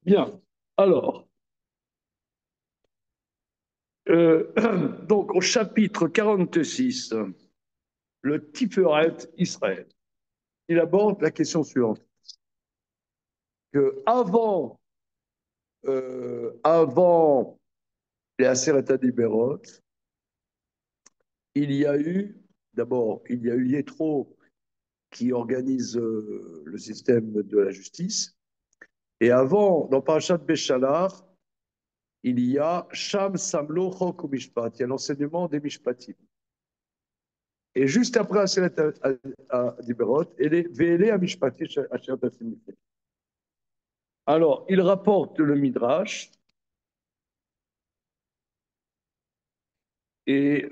Bien. Alors, donc au chapitre 46, le Tiferet Israël, il aborde la question suivante, que avant les Aseret Adiberot, il y a eu, d'abord, il y a eu Yétro qui organise le système de la justice, et avant, dans Parashat Béchalar, il y a Sham Samlo Chok Mishpat, il y a l'enseignement des Mishpatim. Et juste après Aseret Adiberot, et les Ve'ele Mishpatim Asher Tasim. Alors, il rapporte le Midrash, et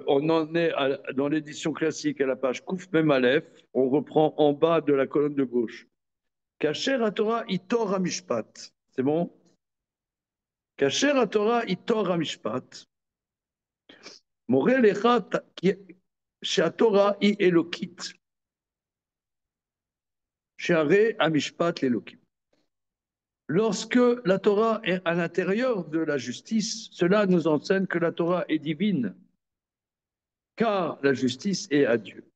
on en est dans l'édition classique à la page Kouf Mem Aleph, on reprend en bas de la colonne de gauche. Kacher à Torah Itor Amishpat. C'est bon? Kacher à Torah Itor Amishpat. Morel Echat Torah I Elokit. Share Amishpat l'Elokim. Lorsque la Torah est à l'intérieur de la justice, cela nous enseigne que la Torah est divine, car la justice est à Dieu.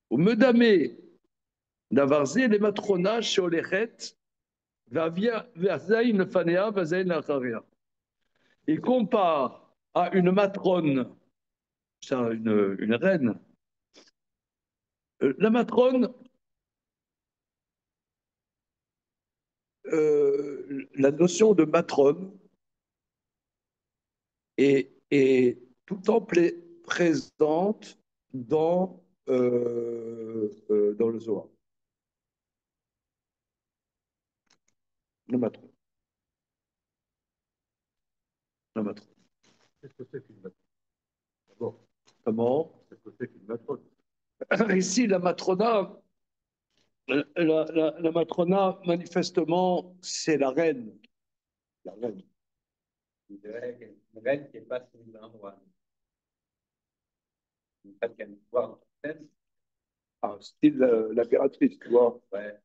Au Medamé, Davarze, les matronas, Sholechet, Vazaïn Fanea, Vazaïn Acharia. Il compare à une matrone, c'est une reine. La matrone, la notion de matrone est tout le temps présente dans le Zohar. La matrone. La matrone. Qu'est-ce que c'est qu'une matrone? Bon. Comment? Qu'est-ce que c'est qu'une matrone? Ici, la matrona, la matrona, manifestement, c'est la reine. La reine. Une reine qui n'est pas soumise à un roi. Une femme qui a une pouvoir en tête. Ah, style l'impératrice, tu vois. Ouais.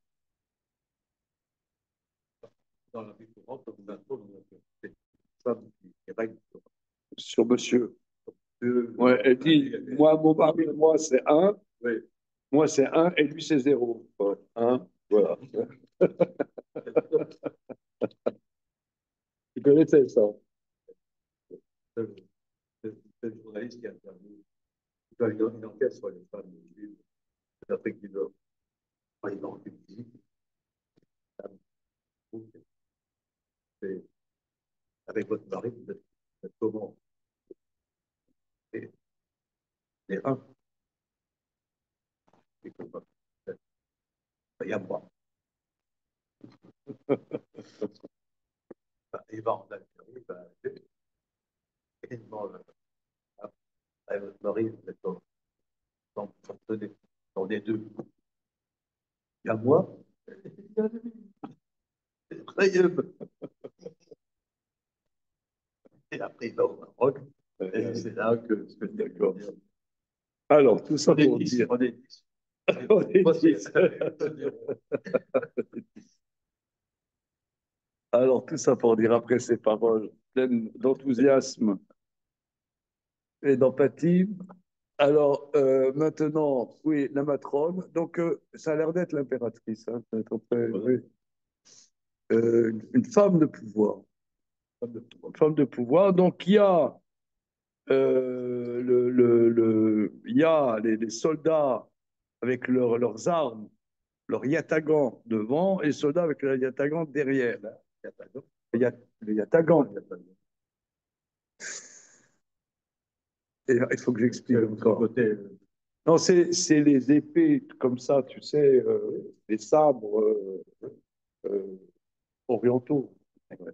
Dans la vie courante, comme une matrone, c'est une femme qui règne Sur monsieur. sur Ouais, elle dit, moi, mon mari, moi, c'est un. oui. Moi, c'est un et lui, c'est zéro. Ouais, un, voilà. Tu connaissais ça? C'est le journaliste qui a interviewé une enquête sur les femmes juives d'Afrique du Nord. Par exemple, une visite, avec votre mari, vous êtes comment? Et les reins. Et comment? Il y a moi. Il va en Algérie, et il demande à votre mari, vous êtes dans les deux. Il y a moi. Et après, il va au Maroc. Et c'est là que ce que D'accord. Alors, tout ça pour dire. On est 10. On est 10. Alors, tout ça pour dire, après ces paroles pleines d'enthousiasme et d'empathie, alors maintenant, oui, la matrone, donc ça a l'air d'être l'impératrice, hein, oui. Une femme de pouvoir. Une femme de pouvoir. Donc, il y a, il y a les soldats avec leurs armes, leurs yatagans devant, et les soldats avec leurs yatagans derrière. Le yatagan. Et il faut que j'explique encore. Non, c'est les épées comme ça, tu sais, les sabres orientaux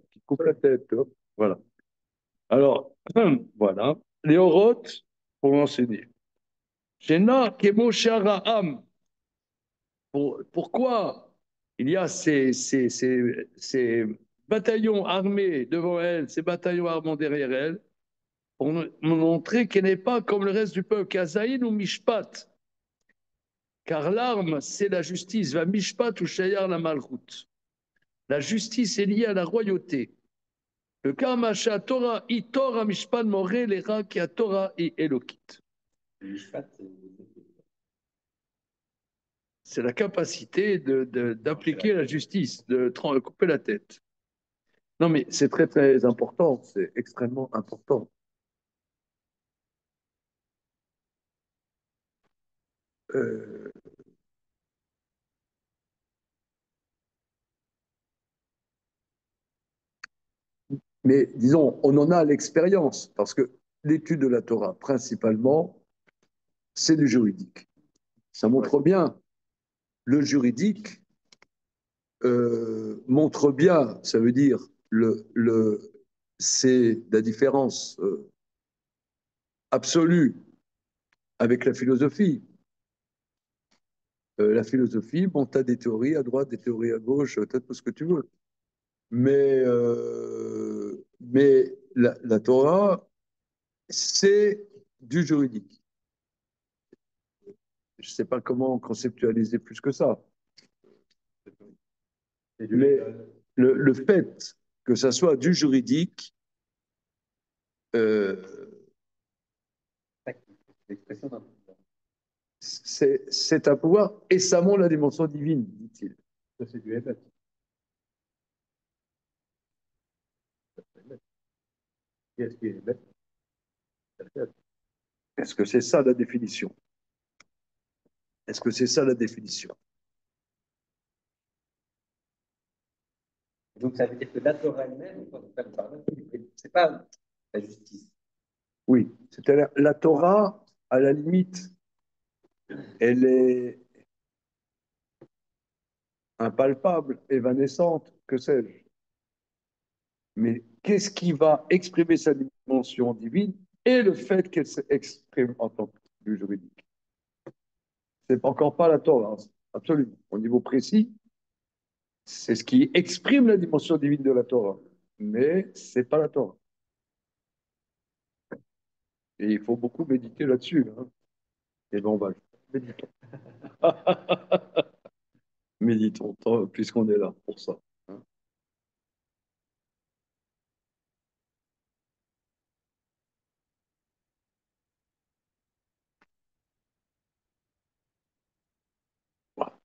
qui coupent la tête. Hop, voilà. Alors, voilà. Les orotes, pour enseigner. Shena Kemo Sharaam. Pourquoi il y a ces bataillons armés devant elle, ces bataillons armés derrière elle, pour nous montrer qu'elle n'est pas comme le reste du peuple, Kazaïn ou Mishpat, car l'arme, c'est la justice. Va mishpat ou shayar la malchut. La justice est liée à la royauté. Le Karmasha Torah, I Torah Mishpat Moré, l'Era qui a Torah et Elokit. C'est la capacité d'appliquer la justice, de couper la tête. Non, mais c'est très, très important. C'est extrêmement important. Euh, mais disons, on en a l'expérience, parce que l'étude de la Torah, principalement, c'est du juridique. Ça montre bien, le juridique montre bien, ça veut dire, c'est la différence absolue avec la philosophie. La philosophie, bon, tu as des théories à droite, des théories à gauche, tu as tout ce que tu veux. Mais la Torah, c'est du juridique. Je ne sais pas comment conceptualiser plus que ça. Mais le fait que ça soit du juridique, euh, c'est un pouvoir et ça montre la dimension divine, dit-il. Ça, c'est du Hémet. Qu'est-ce qui est Hémet? Est-ce que c'est ça la définition? Est-ce que c'est ça la définition? Donc ça veut dire que la Torah elle-même, quand on parle par là, c'est pas la justice. Oui, c'est-à-dire la Torah, à la limite, elle est impalpable, évanescente, que sais-je. Mais qu'est-ce qui va exprimer sa dimension divine et le fait qu'elle s'exprime en tant que du juridique? C'est encore pas la Torah, hein, absolument. Au niveau précis, c'est ce qui exprime la dimension divine de la Torah, mais c'est pas la Torah. Et il faut beaucoup méditer là-dessus, hein. Et ben on va méditons. Méditons, puisqu'on est là pour ça, hein. Voilà.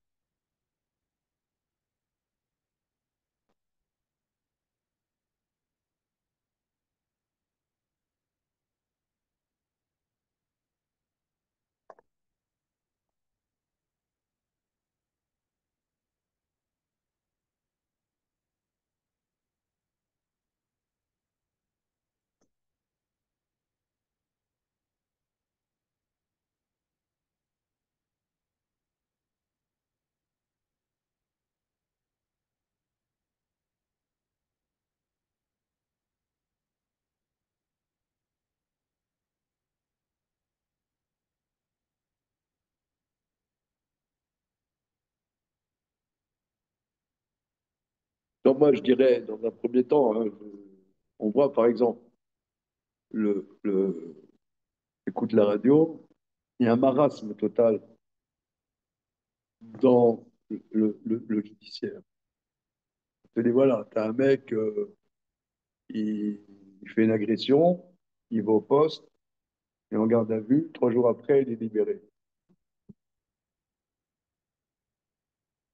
Donc moi, je dirais, dans un premier temps, hein, on voit par exemple, écoute la radio, il y a un marasme total dans le judiciaire. Je te dis, voilà, tu as un mec, il fait une agression, il va au poste, il est en garde à vue, 3 jours après, il est libéré.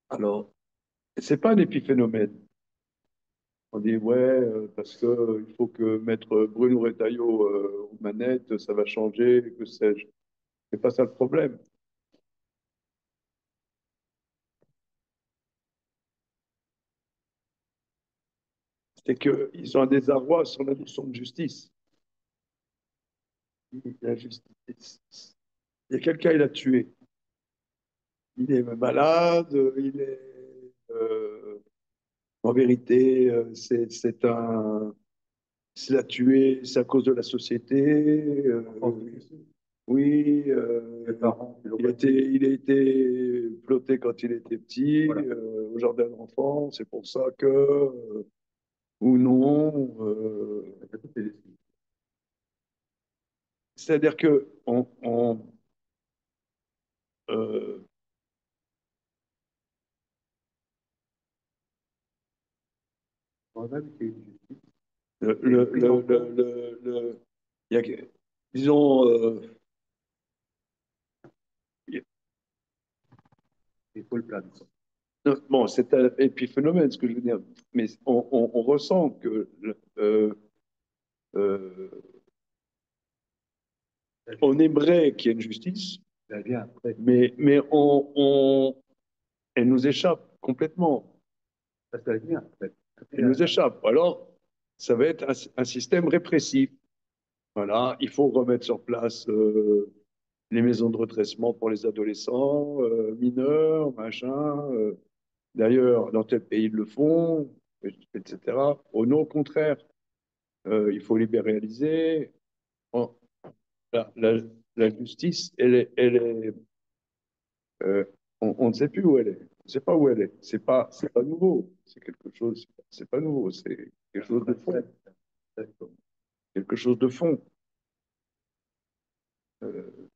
Alors, c'est pas un épiphénomène. On dit, ouais, parce que il faut que Maître Bruno Retailleau aux manettes, ça va changer, que sais-je. C'est pas ça le problème. C'est qu'ils ont un désarroi sur la notion de justice. La justice. Il y a quelqu'un, il a tué. Il est malade, il est. En vérité, c'est un. S'il a tué, c'est à cause de la société. Oui, il a été ploté quand il était petit, voilà, au jardin d'enfants, c'est pour ça que, ou non. C'est-à-dire que euh, Même qu'il y ait une justice, il y a, disons, il faut le plaindre. bon, c'est un épiphénomène, ce que je veux dire, mais on ressent que euh, on aimerait qu'il y ait une justice, Ça vient après. mais elle nous échappe complètement. Ça vient après. Elle nous échappe. Alors, ça va être un système répressif. Voilà, il faut remettre sur place les maisons de redressement pour les adolescents, mineurs, machin. D'ailleurs, dans tel pays, ils le font, etc. Au non, au contraire, il faut libéraliser. Bon, la, la- la justice, euh, on ne sait plus où elle est. On ne sait pas où elle est. C'est pas nouveau. C'est quelque chose, c'est pas nouveau. C'est quelque chose de fond. Quelque chose de fond. Euh,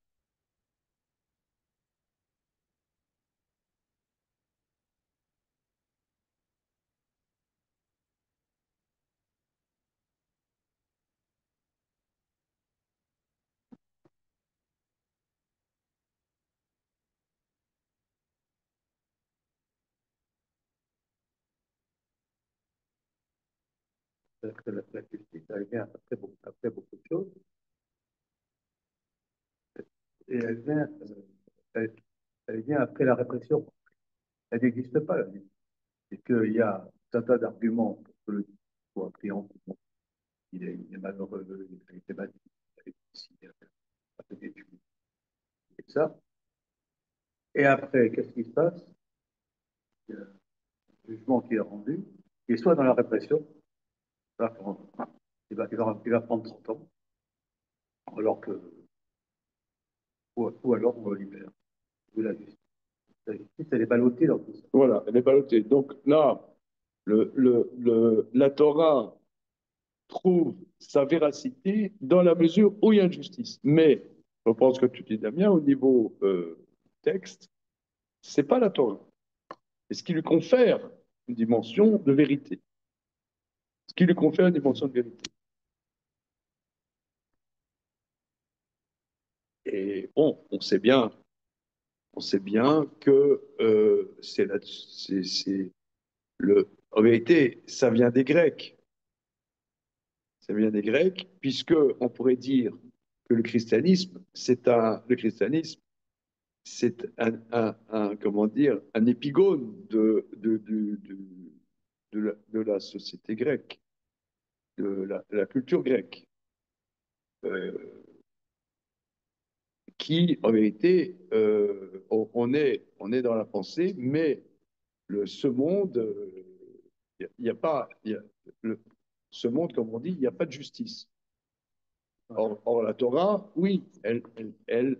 La justice, elle vient après beaucoup de choses. Et elle vient après la répression. Elle n'existe pas, la justice. C'est qu'il y a un tas d'arguments pour que le soit client. Il est malheureux, il a été battu, il a été ici, il a fait des études, et ça. Et après, qu'est-ce qui se passe? Il y a un jugement qui est rendu, et soit dans la répression, il va prendre 30 ans, alors que, ou alors on le libère. Ou la justice, elle est ballottée dans tout ça. voilà, elle est ballottée. Donc là, la Torah trouve sa véracité dans la mesure où il y a une justice. Mais, je pense que tu dis, Damien, au niveau texte, c'est pas la Torah. Et ce qui lui confère une dimension de vérité. Ce qui lui confère une dimension de vérité. Et bon, on sait bien que en vérité, ça vient des Grecs. Ça vient des Grecs, puisque on pourrait dire que le christianisme, c'est comment dire, un épigone de la société grecque, de la culture grecque, euh, qui, en vérité, on est dans la pensée, mais ce monde, il y a pas, ce monde, comme on dit, il n'y a pas de justice. Or, la Torah, oui, elle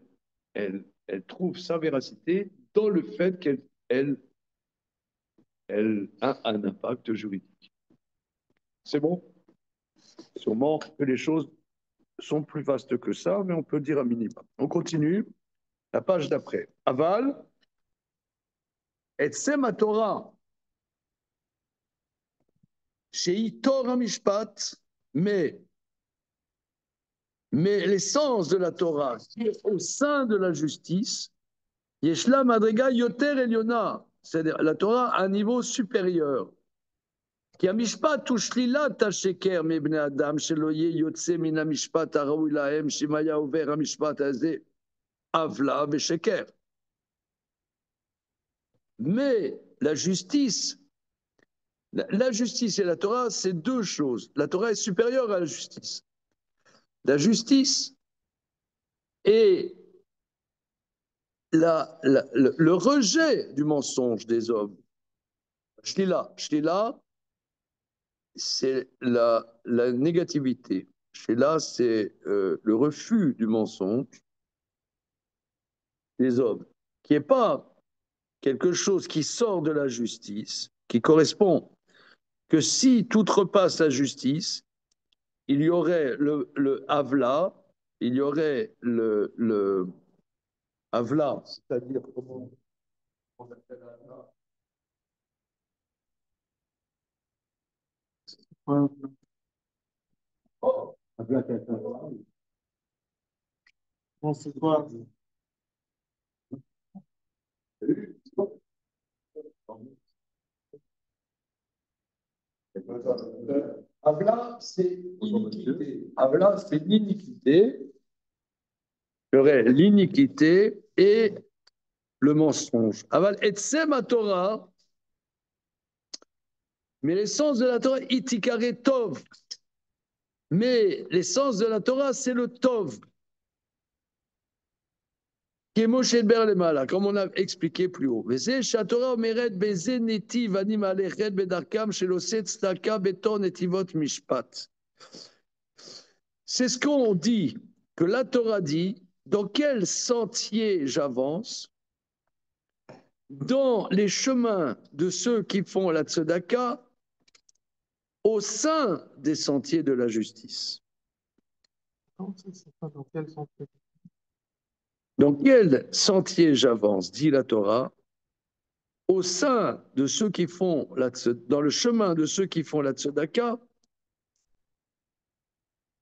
trouve sa véracité dans le fait elle a un impact juridique. C'est bon? Sûrement que les choses sont plus vastes que ça, mais on peut dire un minimum. On continue. La page d'après. Aval, et ma Torah, chez Torah Mishpat, mais l'essence de la Torah, qui est au sein de la justice, Yeshla Madriga Yoter Eliona, c'est-à-dire la Torah à un niveau supérieur. כי המשפט הוא שלילת השקר מבני אדם, שלא יהיה יוצא מן המשפט הראוי להם, שאם היה עובר המשפט הזה, עוולה ושקר. Mais la justice et la Torah, c'est deux choses. La Torah est supérieure à la justice. La justice est le rejet du mensonge des hommes. Shlila, c'est la négativité. Shlila, c'est le refus du mensonge des hommes, qui n'est pas quelque chose qui sort de la justice, qui correspond que si tout repasse la justice, il y aurait le Havla, il y aurait le Havla, c'est-à-dire comment on appelle Havla. Ouais. Oh, Bon, c'est quoi? Avla, c'est iniquité. Avla, c'est l'iniquité. Il y aurait l'iniquité et le mensonge. Aval, etsem Torah, mais l'essence de la Torah, itikare tov. Mais l'essence de la Torah, c'est le tov. Qui est Moshe Ber Lemala, comme on a expliqué plus haut. Veze Torah omeret beze netiv anim alechet bedarkam sheloset tzedaka beton netivot mishpat. C'est ce qu'on dit, que la Torah dit, dans quel sentier j'avance, dans les chemins de ceux qui font la tzedaka, au sein des sentiers de la justice. Non, c'est pas dans quel sens? Dans quel sentier j'avance, dit la Torah, au sein de ceux qui font la tzedaka, dans le chemin de ceux qui font la tzedaka,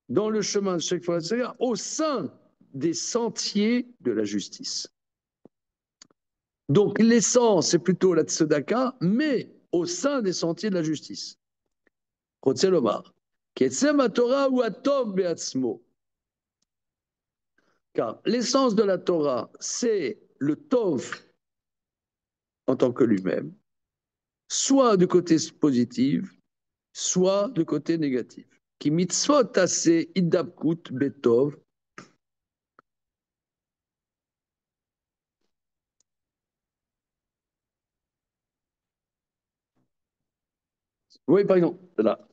dans le chemin de ceux qui font la tzedaka, au sein des sentiers de la justice. Donc l'essence, c'est plutôt la tzedaka, mais au sein des sentiers de la justice. Rotzelomar. Ketsem Torah ou Atov Beatzmo. Car l'essence de la Torah, c'est le Tov en tant que lui-même, soit du côté positif, soit du côté négatif. Qui mitzvot ase idabkut betov. Oui, par exemple, là,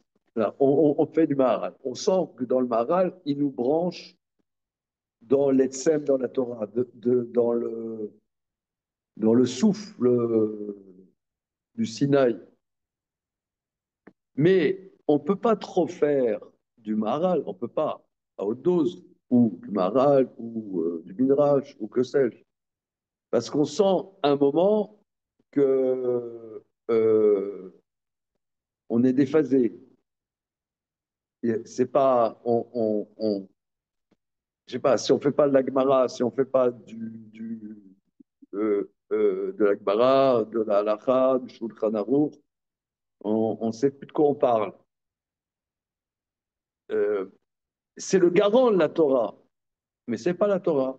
on fait du Maharal. On sent que dans le Maharal, il nous branche dans l'Etsem, dans la Torah, dans le souffle du Sinaï. Mais on ne peut pas trop faire du Maharal, on ne peut pas, à haute dose, ou du Maharal, ou du Midrash, ou que sais-je. Parce qu'on sent un moment que on est déphasé. C'est pas, je sais pas, si on fait pas de la Gemara, si on fait pas de la Gemara, de la Halacha, du Shulchan Aruch, on ne sait plus de quoi on parle. Euh, c'est le garant de la Torah, mais c'est pas la Torah,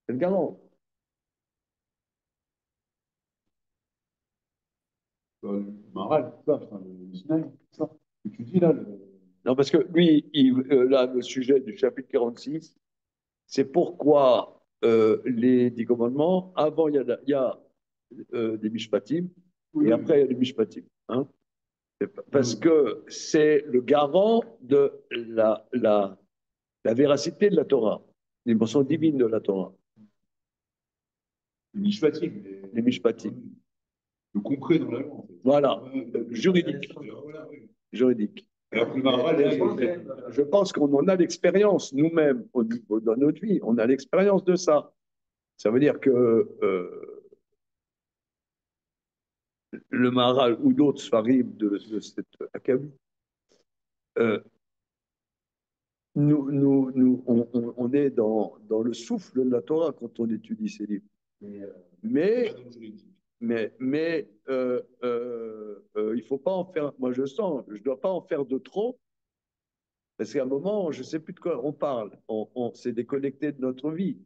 c'est le garant. Maral, ça, le Sinaï, ça. Ce que tu dis là, Non, parce que lui, là, le sujet du chapitre 46, c'est pourquoi les 10 commandements, avant, il y a des mishpatim, oui, et après, il y a des mishpatim. Hein. Parce que c'est le garant de la véracité de la Torah, les mentions divines de la Torah. les mishpatim. Les mishpatim. Le concret dans la loi, en fait. Voilà, juridique. Voilà, oui. Juridique. Alors que le Maharal, je pense qu'on en a l'expérience nous-mêmes au niveau de notre vie. On a l'expérience de ça. Ça veut dire que le Maharal ou d'autres svarim de cette acabit, on est dans le souffle de la Torah quand on étudie ces livres. Mais il faut pas en faire. Moi, je sens, je dois pas en faire de trop, parce qu'à un moment, je sais plus de quoi on parle. On s'est déconnecté de notre vie.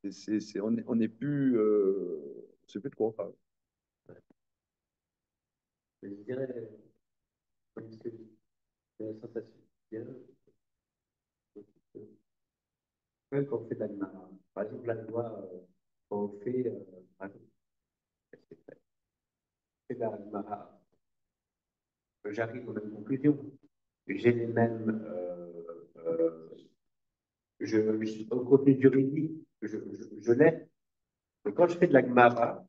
On n'est plus, on sait plus de quoi on parle. je dirais, comme ce que la sensation, même quand on fait de la Gemara. Par exemple, la loi, quand on fait, par exemple, fait de la Gemara, j'arrive aux mêmes conclusions. J'ai les mêmes, au côté juridique, je l'ai. Et quand je fais de la Gemara,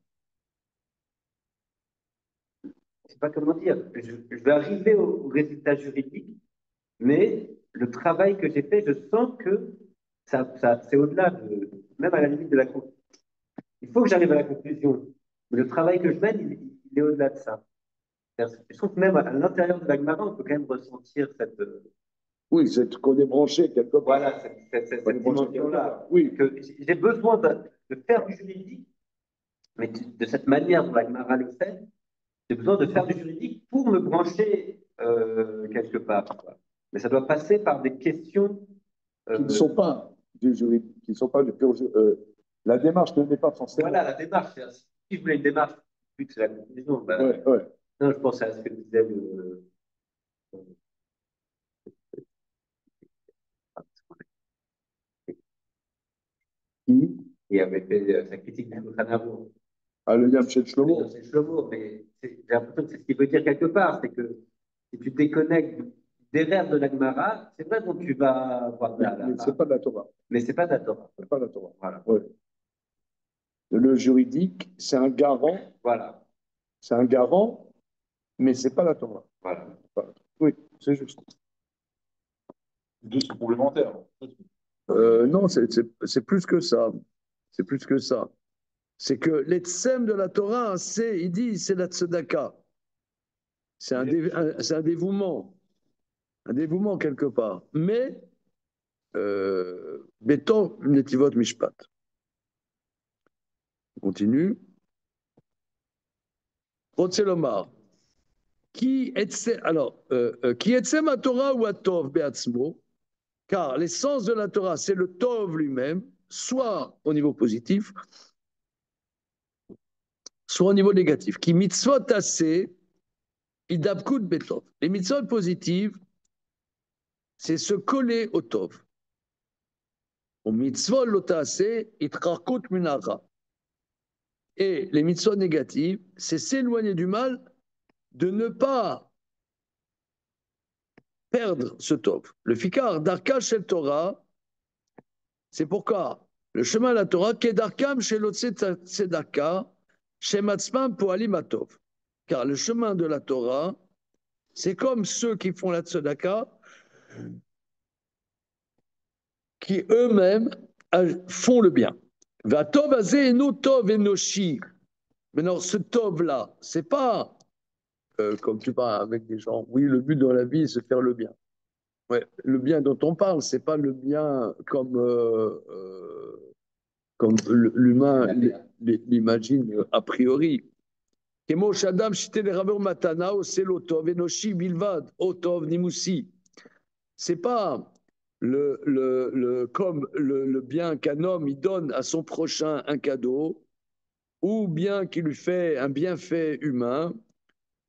je sais pas comment dire, je vais arriver au résultat juridique, mais le travail que j'ai fait, je sens que c'est au-delà même à la limite de la conclusion. Il faut que j'arrive à la conclusion. Mais le travail que je mène, il est au-delà de ça. Je trouve que même à l'intérieur de la Gemara, on peut quand même ressentir cette, Oui, c'est qu'on est branché quelque part. voilà, cette dimension-là. Oui. Que j'ai besoin de faire du juridique, mais de cette manière dont la Gemara le fait, j'ai besoin de faire du juridique pour me brancher quelque part, quoi. Mais ça doit passer par des questions. Qui ne sont pas du juridique, qui ne sont pas du pur la démarche ne n'est pas forcément. Voilà, la démarche. Si je voulais une démarche, vu que c'est la conclusion, ben, ouais, ouais. non, je pense à ce que disait le. Qui Et avait fait sa critique du Shulchan Arour. Ah, le Yam Shel Shlomo. C'est Shlomo, mais j'ai l'impression que c'est ce qu'il veut dire quelque part, c'est que si tu déconnectes des rêves de la Gemara, c'est vrai que tu vas voir mais c'est pas de la Torah. Mais c'est pas de la Torah. C'est pas de la Torah. Voilà. Ouais. Le juridique, c'est un garant. Voilà. C'est un garant, mais c'est pas la Torah. Voilà. Oui, c'est juste. C'est complémentaire. Non, c'est plus que ça. C'est plus que ça. C'est que l'etsem de la Torah, il dit, c'est la tzedaka. C'est un dévouement. Un dévouement quelque part. Mais, béton, netivot mishpat. On continue. Rotzelomar. Qui etsem à Torah ou à Tov beatzmo, car l'essence de la Torah, c'est le Tov lui-même, soit au niveau positif, soit au niveau négatif. Qui mitzvot assez, idabkut betov. Les mitzvot positives, c'est se coller au Tov. Au mitzvot lotase, itrakut minara. Et les mitzvot négatives, c'est s'éloigner du mal, de ne pas perdre ce Tov. Le fikar d'arka shel Torah, c'est pourquoi le chemin de la Torah, kedarkam shelotse tzedaka, shematzmam poalim atov. Car le chemin de la Torah, c'est comme ceux qui font la tzedaka, qui eux-mêmes font le bien. Va tov azeh eno tov enoshi. Maintenant, ce tov-là, c'est pas comme tu parles avec des gens. Oui, le but dans la vie, c'est faire le bien. Ouais, le bien dont on parle, c'est pas le bien comme l'humain l'imagine a priori. Kemo shadam shite le matana o selotov enoshi bilvad otov nimusi. C'est pas comme le bien qu'un homme il donne à son prochain un cadeau, ou bien qu'il lui fait un bienfait humain,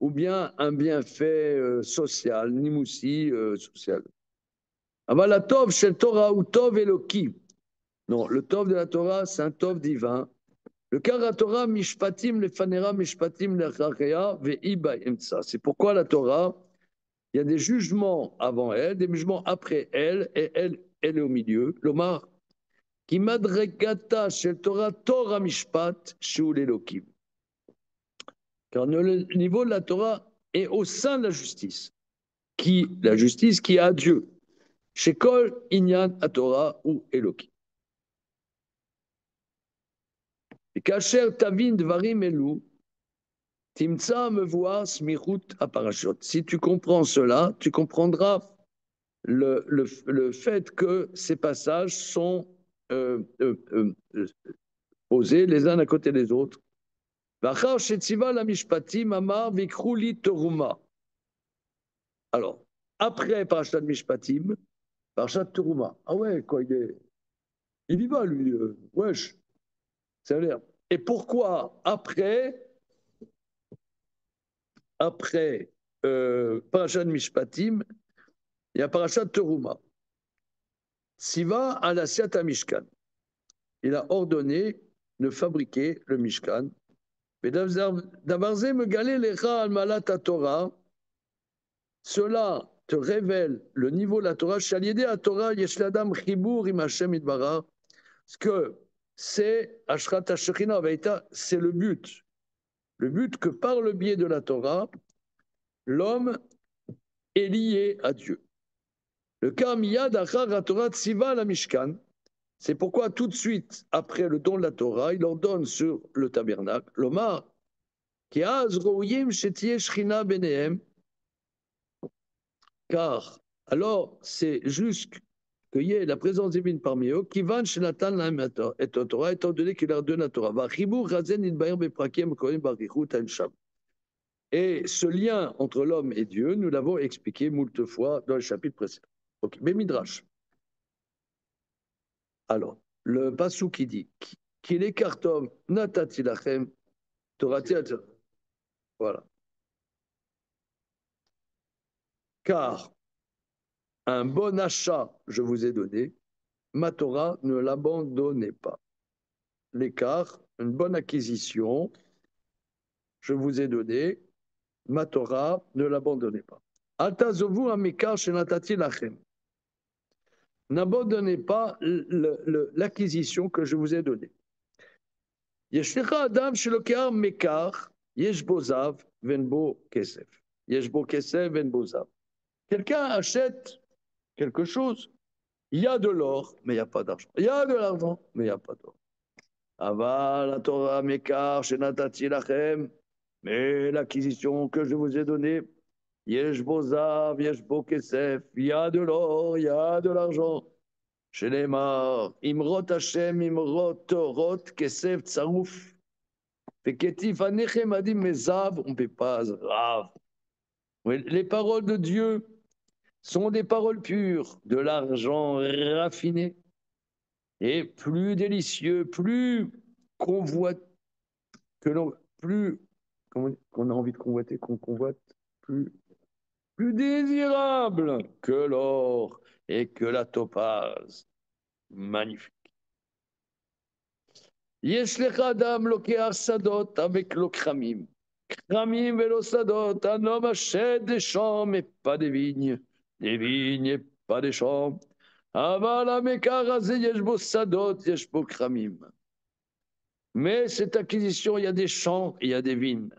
ou bien un bienfait social, nimusi social. Aval tov shel Torah ou tov eloki. Non, le tov de la Torah, c'est un tov divin. Le kara Torah mishpatim lefanera mishpatim lechachea veiba emtsa. C'est pourquoi la Torah, il y a des jugements avant elle, des jugements après elle, et elle est au milieu. L'Omar, qui madregata shel Torah Torah mishpat shul elokim. Car le niveau de la Torah est au sein de la justice. La justice qui a Dieu. Chez Kol Inyan à Torah ou Elokim. Et Kacher Tavin Dvarim Elou, Timtsa me voit Smichut à Parashot. Si tu comprends cela, tu comprendras le fait que ces passages sont posés les uns à côté des autres. Vachar Shetziva la Mishpatim Amar Vikruli Teruma. Alors, après Parashat Mishpatim, Parashat Teruma. Ah ouais, quoi, il y va, lui. Wesh. Ça veut dire. Et pourquoi après Parashat Mishpatim, il y a Parashat Teruma. Siva à la Siata Mishkan. Il a ordonné de fabriquer le Mishkan. Mais Davarze me galé lecha al malat Torah. Cela te révèle le niveau de la Torah. Shaliede à Torah yeshladam chibur im Hashem idbara. Parce que c'est Ashrat HaShekhinah Veita, c'est le but. Le but que par le biais de la Torah, l'homme est lié à Dieu. Le cas miyad achar Torah tsiva la Mishkan, c'est pourquoi tout de suite après le don de la Torah, il ordonne sur le tabernacle, l'Omar, Car alors c'est juste qu'il y ait la présence divine parmi eux, qui van chez Nathan et Torah, étant donné qu'il leur donne la Torah. Et ce lien entre l'homme et Dieu, nous l'avons expliqué moult fois dans le chapitre précédent. Ok, mais Midrash. Alors, le passou qui dit qu'il écarte homme, natati lachem, torati. Voilà. Car un bon achat, je vous ai donné, ma Torah, ne l'abandonnez pas. L'écart, une bonne acquisition, je vous ai donné, ma Torah, ne l'abandonnez pas. Atazovu amekar shenatati lachem. N'abandonnez pas l'acquisition que je vous ai donnée. Yeshlecha adam shelokar mekar, yesh bo zav, ven bo kesef. Yesh bo kesef, ven bo zav. Quelqu'un achète quelque chose, il y a de l'or, mais il n'y a pas d'argent. Il y a de l'argent, mais il n'y a pas d'or. Aval la Torah mekar shenatati lachem. Mais l'acquisition que je vous ai donnée, yesh bo zav, yesh bo kesef, il y a de l'or, il y a de l'argent. Chez les morts, Imrot Hashem, Imrot Torot, Kesef Tsarouf. Feketif Anechem a dit, mais Zav, on ne peut pas Zav. Les paroles de Dieu sont des paroles pures, de l'argent raffiné et plus délicieux, plus convoite, que l'on, plus, qu'on a envie de convoiter, qu'on convoite, plus désirable que l'or et que la topaze. Magnifique. יש לך אדם לוקח שדות avec le kramim. Kramim et le sadot, un homme achète des champs, mais pas des vignes et pas des champs. אבל המקר הזה יש בו שדות, יש בו kramim. Mais cette acquisition, il y a des champs et il y a des vignes.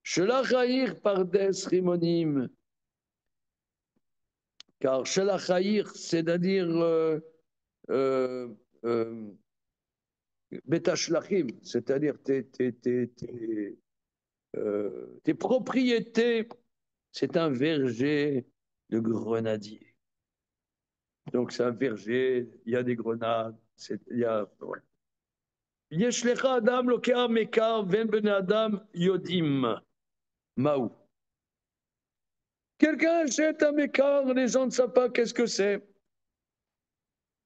שלח העיר פרדס רימונים. Car שלח העיר, c'est-à-dire Betashlachim, c'est-à-dire tes propriétés, c'est un verger de grenadiers. Donc c'est un verger, il y a des grenades, il y a. Yeshlecha Adam lokea mekar ven ben Adam yodim maou. Quelqu'un achète un mekar, les gens ne savent pas qu'est-ce que c'est.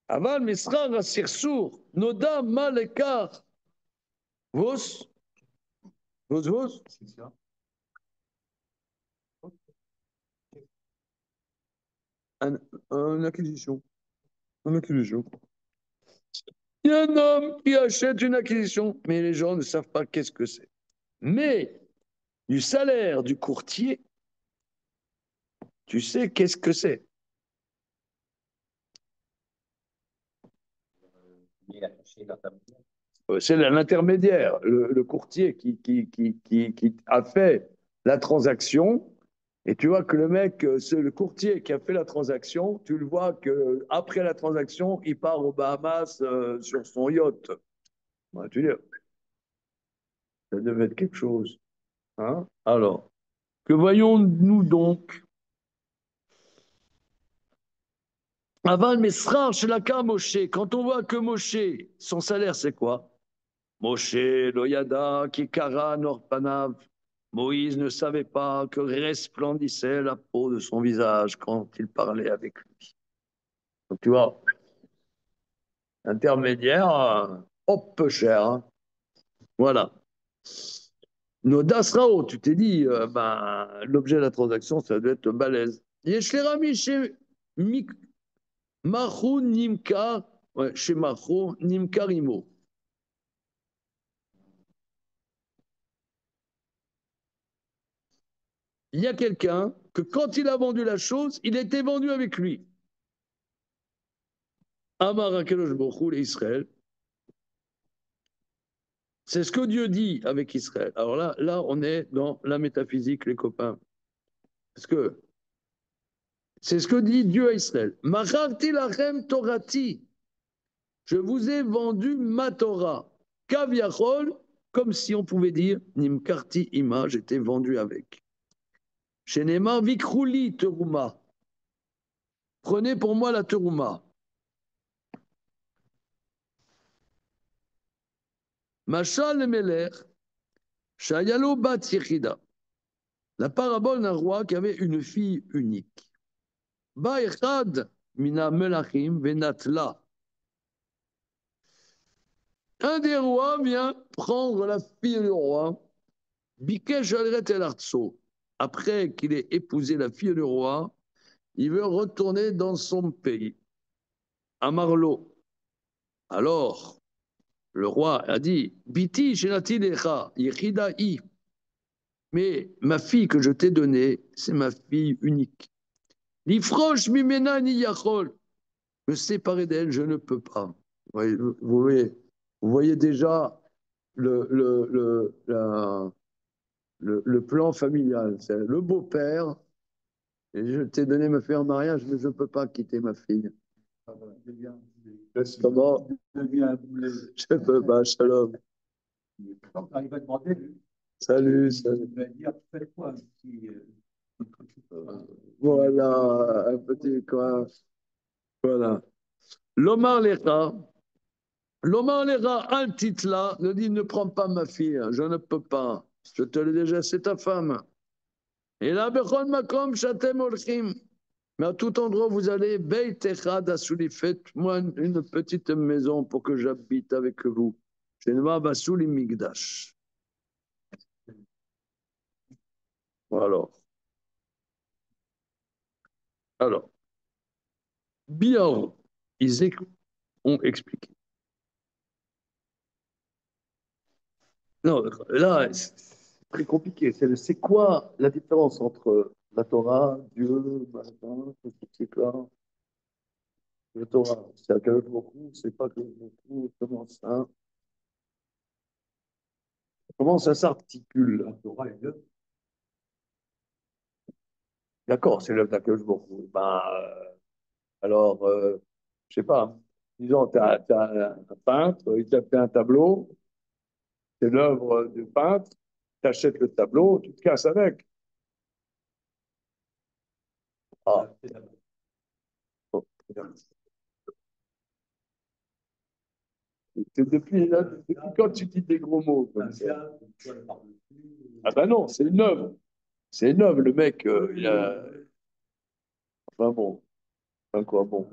Aval misrar asirsour, noda malekar. Vos? C'est ça. Une acquisition. Une acquisition. Il y a un homme qui achète une acquisition, mais les gens ne savent pas qu'est-ce que c'est. Mais du salaire du courtier, tu sais qu'est-ce que c'est. C'est l'intermédiaire, le courtier qui a fait la transaction. Et tu vois que le mec, c'est le courtier qui a fait la transaction, tu le vois qu'après la transaction, il part aux Bahamas sur son yacht. Ouais, tu dis, ça devait être quelque chose. Hein? Alors, que voyons-nous donc? Aval Mesrar chez la Moshe, quand on voit que Moshe, son salaire c'est quoi? Moshe, Loyada, Kikara, Norpanav. Moïse ne savait pas que resplendissait la peau de son visage quand il parlait avec lui. Donc tu vois, intermédiaire, hop, peu cher. Hein. Voilà. Nodas Rao, tu t'es dit, l'objet de la transaction, ça doit être balèze. Yeshlerami chez Mahou Nimka, chez Mahou Nimka Rimo. Il y a quelqu'un que quand il a vendu la chose, il était vendu avec lui. Amar Akadosh Baruch Hu Israël. C'est ce que Dieu dit avec Israël. Alors là, on est dans la métaphysique, les copains. Parce que c'est ce que dit Dieu à Israël. Macharti lachem torati. Je vous ai vendu ma Torah. Kaviachol, comme si on pouvait dire Nimkarti Ima, j'étais vendu avec. Chez Neymar, Vikrouli Teruma. Prenez pour moi la Teruma. Machal Meler, Shayalo Bat Yechida. La parabole d'un roi qui avait une fille unique. Ba Echad Mina Melachim Venatla. Un des rois vient prendre la fille du roi. Bikesh Alret El Artso. Après qu'il ait épousé la fille du roi, il veut retourner dans son pays, à Marlo. Alors, le roi a dit Biti Shenati Lecha, Yechida I. Mais ma fille que je t'ai donnée, c'est ma fille unique. L'ifroche mimena ni yachol. Me séparer d'elle, je ne peux pas. Vous voyez déjà le plan familial. C'est le beau-père, et je t'ai donné ma fille en mariage, mais je ne peux pas quitter ma fille. Comment? Je ne peux pas, shalom. Quand tu arrives à demander, Salut, il salut. va dire fais quoi si, Voilà, un petit coin. Voilà. L'Omar Lecha, Altitla, ne dit ne prends pas ma fille, je ne peux pas. Je te l'ai déjà, c'est ta femme. Et là, Bechol Makom, Shatem Olchim. Mais à tout endroit où vous allez, Beit Echad Asuli, faites-moi une petite maison pour que j'habite avec vous. Shenva Basuli Migdash. Alors, Biar, ils ont expliqué. Non, là, c'est très compliqué. C'est quoi la différence entre la Torah, Dieu, machin, tout ce truc-là? La Torah, c'est à quel beaucoup, c'est pas que beaucoup, comment ça s'articule? la Torah est l'œuvre. D'accord, c'est l'œuvre d'Akadosh Baruch Hu. Ben, alors, je sais pas, disons, tu as, un peintre, il t'a fait un tableau, c'est l'œuvre du peintre, tu achètes le tableau, tu te casses avec. Ah, bon, depuis quand tu dis des gros mots comme ça? Ah ben non, c'est une œuvre. C'est une œuvre, le mec, il a. Enfin bon, enfin quoi, bon.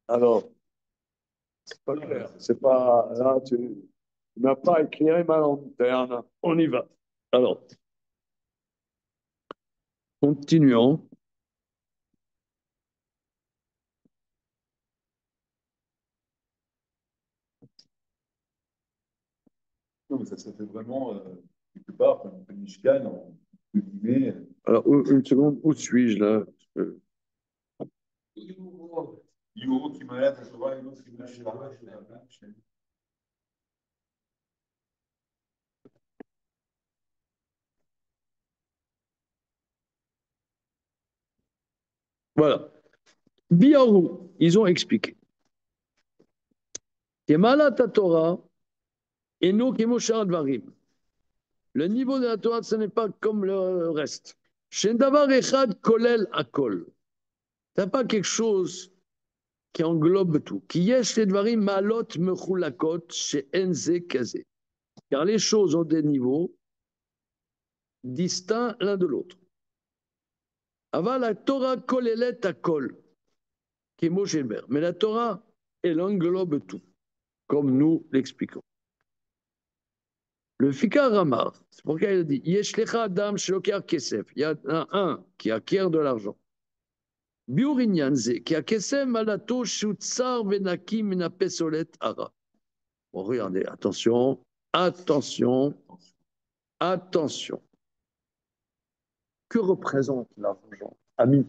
Alors, c'est pas clair. C'est pas. Là, tu n'as pas éclairé ma lanterne. On y va. Alors, continuons. Non, mais ça fait vraiment, quelque part, comme on fait Mishkan, en guillemets. Alors, une seconde, où suis-je là? Yo, qui malade, ça se voit, et l'autre qui me lâche la vache. Voilà. Biarou, ils ont expliqué. Kemalat Torah, et nous, Kemoshar Dvarim. Le niveau de la Torah, ce n'est pas comme le reste. Shendavar Echad Kolel Akol. Tu n'as pas quelque chose qui englobe tout. Qui yesh les dvarim malot mechulakot chez enze kazé. Car les choses ont des niveaux distincts l'un de l'autre. Avant la Torah kolelet akol, qui est Mosheber. Mais la Torah, elle englobe tout, comme nous l'expliquons. Le Fikar Ramar, c'est pourquoi il a dit yesh lecha adam shelokar kesef. Il y en a un qui acquiert de l'argent. Biurinyanze, qui a kesef malato shutsar venaki minapesolet ara. Bon, regardez, attention, attention, attention. Que représente l'argent? Ami,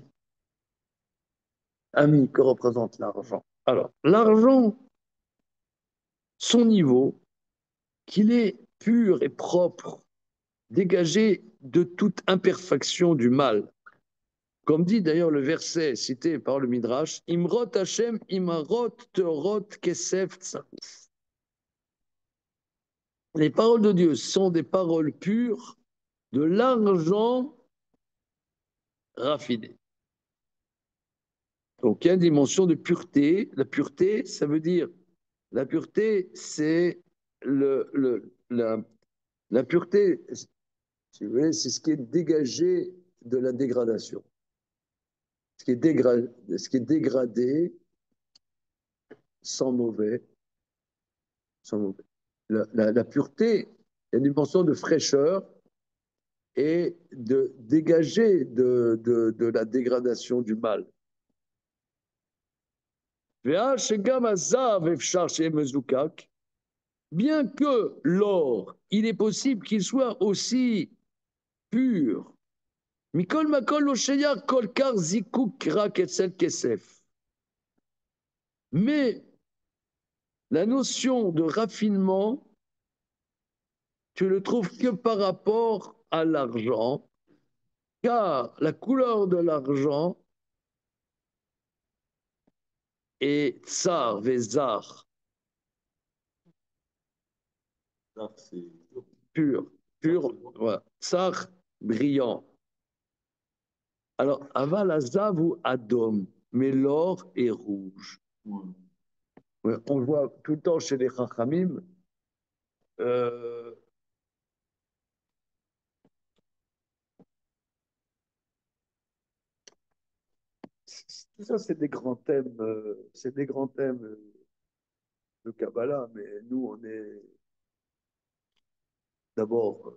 ami, que représente l'argent? Alors, l'argent, son niveau, qu'il est pur et propre, dégagé de toute imperfection du mal. Comme dit d'ailleurs le verset cité par le Midrash, Imrot Hashem, Imarot Teorot Kesef Tsarouf. les paroles de Dieu sont des paroles pures de l'argent raffiné. Donc, il y a une dimension de pureté. La pureté, ça veut dire, la pureté, c'est la pureté, si vous voulez, c'est ce qui est dégagé de la dégradation. Ce qui est dégradé sans mauvais, sans mauvais. La pureté, il y a une dimension de fraîcheur et de dégager de la dégradation du mal. Bien que l'or, il est possible qu'il soit aussi pur. Mikol makol lo kol kar zikuk rak etzel kesef. Mais la notion de raffinement, tu ne le trouves que par rapport à l'argent, car la couleur de l'argent est tsar vezar, C'est pur, pur, voilà. Tsar, brillant. Alors, aval azav ou adom, mais l'or est rouge. Ouais, on le voit tout le temps chez les chachamim. Euh, tout ça, c'est des grands thèmes de Kabbalah, mais nous, on est d'abord,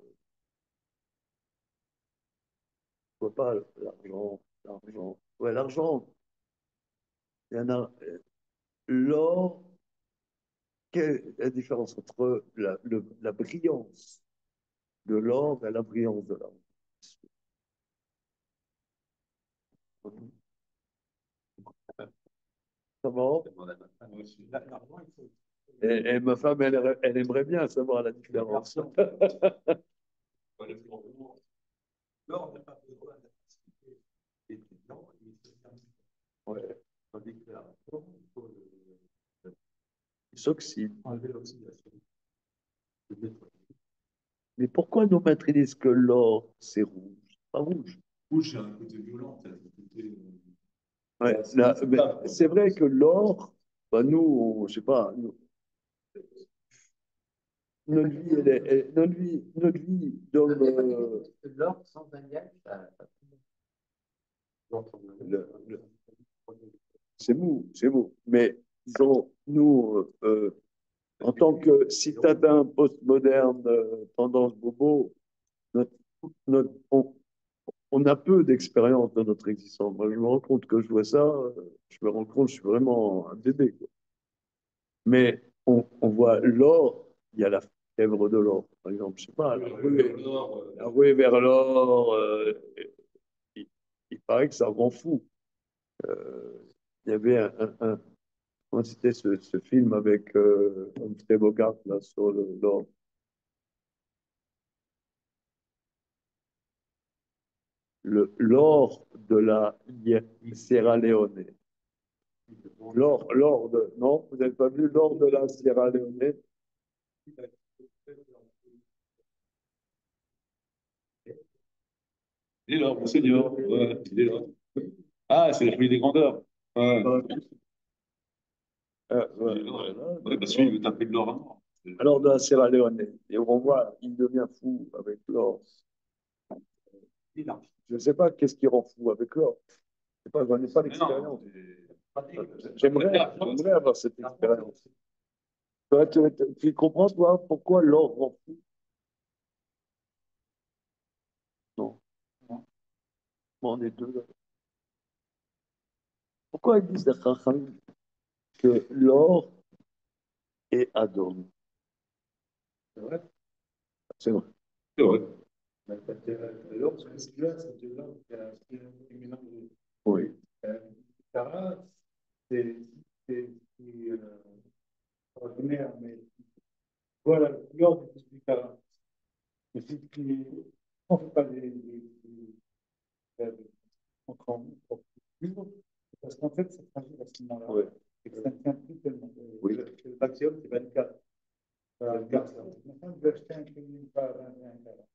on voit pas l'argent, l'argent. Ouais, l'argent, il y en a. L'or, quelle est la différence entre la brillance de l'or et la brillance de l'argent? Comment? Et ma femme, elle aimerait bien savoir la différence. L'or n'a pas besoin d'activité et du blanc, il se termine. Ouais. Tandis que l'argent, il faut Il s'oxyde. enlever l'oxydation. Mais pourquoi nos maîtres disent que l'or, c'est rouge? Pas rouge. Rouge, c'est un côté violent, c'est un côté. Ouais, c'est vrai que l'or, bah nous, je sais pas, notre vie, notre vie d'homme, L'or sans un gage, le- c'est mou, c'est mou. Mais disons, nous, en tant que citadins postmodernes, tendance bobo, notre, on a peu d'expérience dans notre existence. Moi, je me rends compte que je vois ça, je me rends compte que je suis vraiment un bébé, quoi. Mais on voit l'or, il y a la fièvre de l'or, par exemple, je sais pas, la ruée vers l'or, il, il paraît que ça rend fou. Euh, il y avait comment c'était ce film avec Humphrey Bogart là, sur l'or. L'or de la Sierra Leone. L'or de... Non, vous n'avez pas vu l'or de la Sierra Leone? Il est là, mon seigneur. Ouais, il est là. Ah, c'est la pluie des grandeurs. Ouais. Ouais, Ouais, parce qu'il veut taper de l'or à mort. alors de la Sierra Leone. Et on voit, il devient fou avec l'or. Je ne sais pas qu'est-ce qui rend fou avec l'or. Je n'en ai pas l'expérience. J'aimerais avoir cette expérience. Toi, tu comprends, toi, pourquoi l'or rend fou? Non. Bon, on est deux. Pourquoi ils disent que l'or est Adon? C'est vrai. C'est vrai. C'est vrai. L'or, c'est de l'or qui a été mélangé. Oui. Sarah, c'est ordinaire, mais voilà, l'or du Sarah. Mais c'est qui, on ne fait pas on prend parce qu'en fait, c'est fragile à ce moment-là. Oui. Et que ça ne tient plus tellement. Oui. Le maximum, c'est 24. Maintenant, je vais acheter un crédit à 21 carats.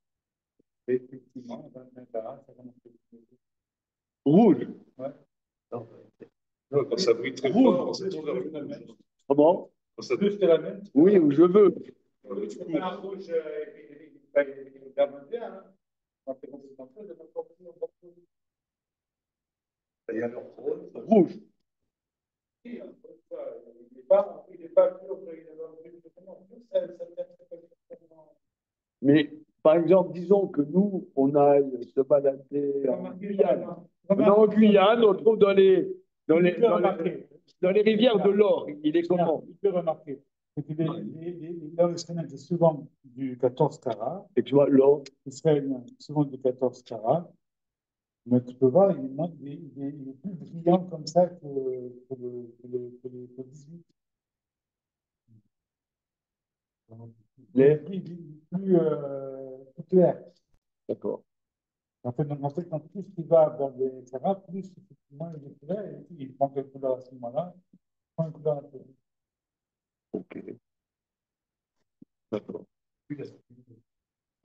Et effectivement, 21 carats, ça commence à être Rouge. ouais. Non, quand ça brille très Rouge. fort, c'est toujours Plus que la même. Comment? quand ça Plus que la même. Oui, où je veux. C'est pas un rouge, il garde bien. Hein. Quand c'est comme ça, c'est pas compris. Il y a leur rôle. Rouge. Il n'est pas pur, il est dans le but. Ça Mais par exemple, disons que nous, on aille se balader en Guyane. On est en Guyane, on trouve dans les rivières de l'or. Il est comment? Il peut remarquer. L'or israélien est souvent du 14 carats. Et tu vois, l'or, Israélien, souvent du 14 carats. Mais tu peux voir, il est plus brillant comme ça que 18. Il est plus clair. d'accord. En fait, quand plus il va vers les carats, plus effectivement il est clair et il prend quelle couleur à ce moment-là? Il prend une couleur un peu. Ok, d'accord.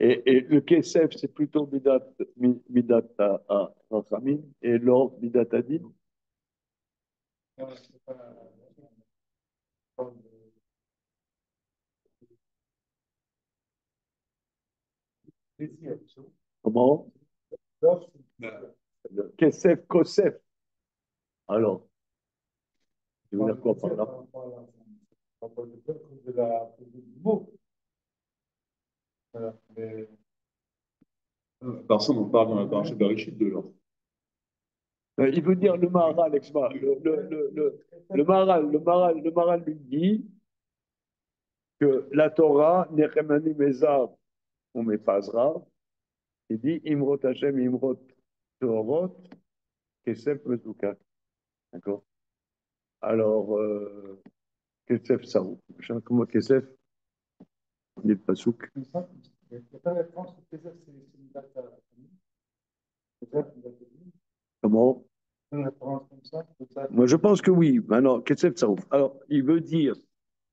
Et le Kesef, c'est plutôt Midat à Rachamim, et l'or, Midat à Din. C'est pas désir. Comment? L'or, Le Kesef, Kosef. Alors, tu veux dire quoi par là? de la du mot. Voilà. Mais Par ça, on parle dans la paracha d'Arishit de l'or. Il veut dire le Maharal, le Maharal lui dit que la Torah, Nechemani Mezav, on mépazra, il dit Imrot Hashem, Imrot Torot, Kesef Mezoukat. D'accord? Alors, Kesef Saouk. Comment Kesef? Il est pas souk. il n'y a pas de réponse. Peut-être c'est une date à la famille. Peut-être une date à la famille. Comment? Une réponse comme ça. Moi, je pense que oui. Maintenant, Kesef Saouk. Alors, il veut dire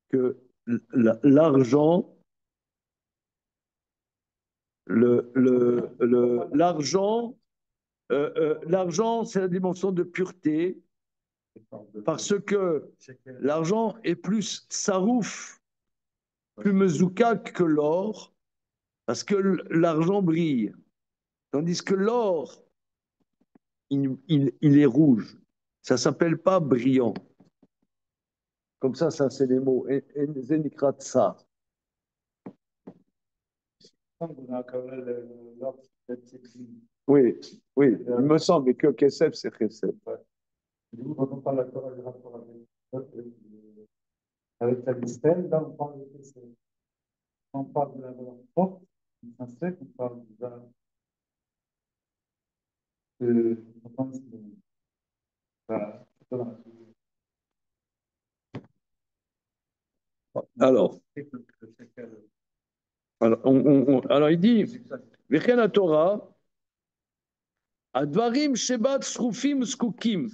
que l'argent, l'argent, c'est la dimension de pureté, parce que l'argent est plus sarouf, plus mezoukak que l'or, parce que l'argent brille. Tandis que l'or, il est rouge. Ça ne s'appelle pas brillant. Comme ça c'est les mots. Zenikratsa. Oui, oui, il me semble que Kesef, c'est Kesef. Quand on parle de la Torah, le rapport avec la mystère, là, on parle de Kesef. Quand on parle de la valeur forte, on parle Alors, alors il dit, Vechen la Torah, Advarim Shebat Srufim Skukim.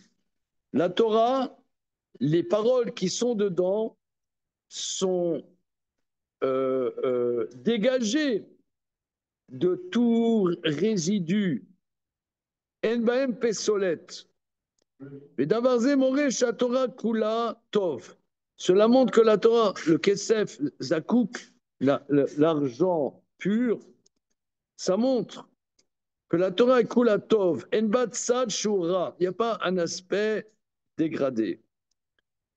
La Torah, les paroles qui sont dedans sont dégagées de tout résidu. En baem pesolet. Vedavarze moresh Torah kula tov. Cela montre que la Torah, le kesef, zakouk, l'argent pur, ça montre que la Torah est kula tov. En bat sad shura. Il n'y a pas un aspect dégradé.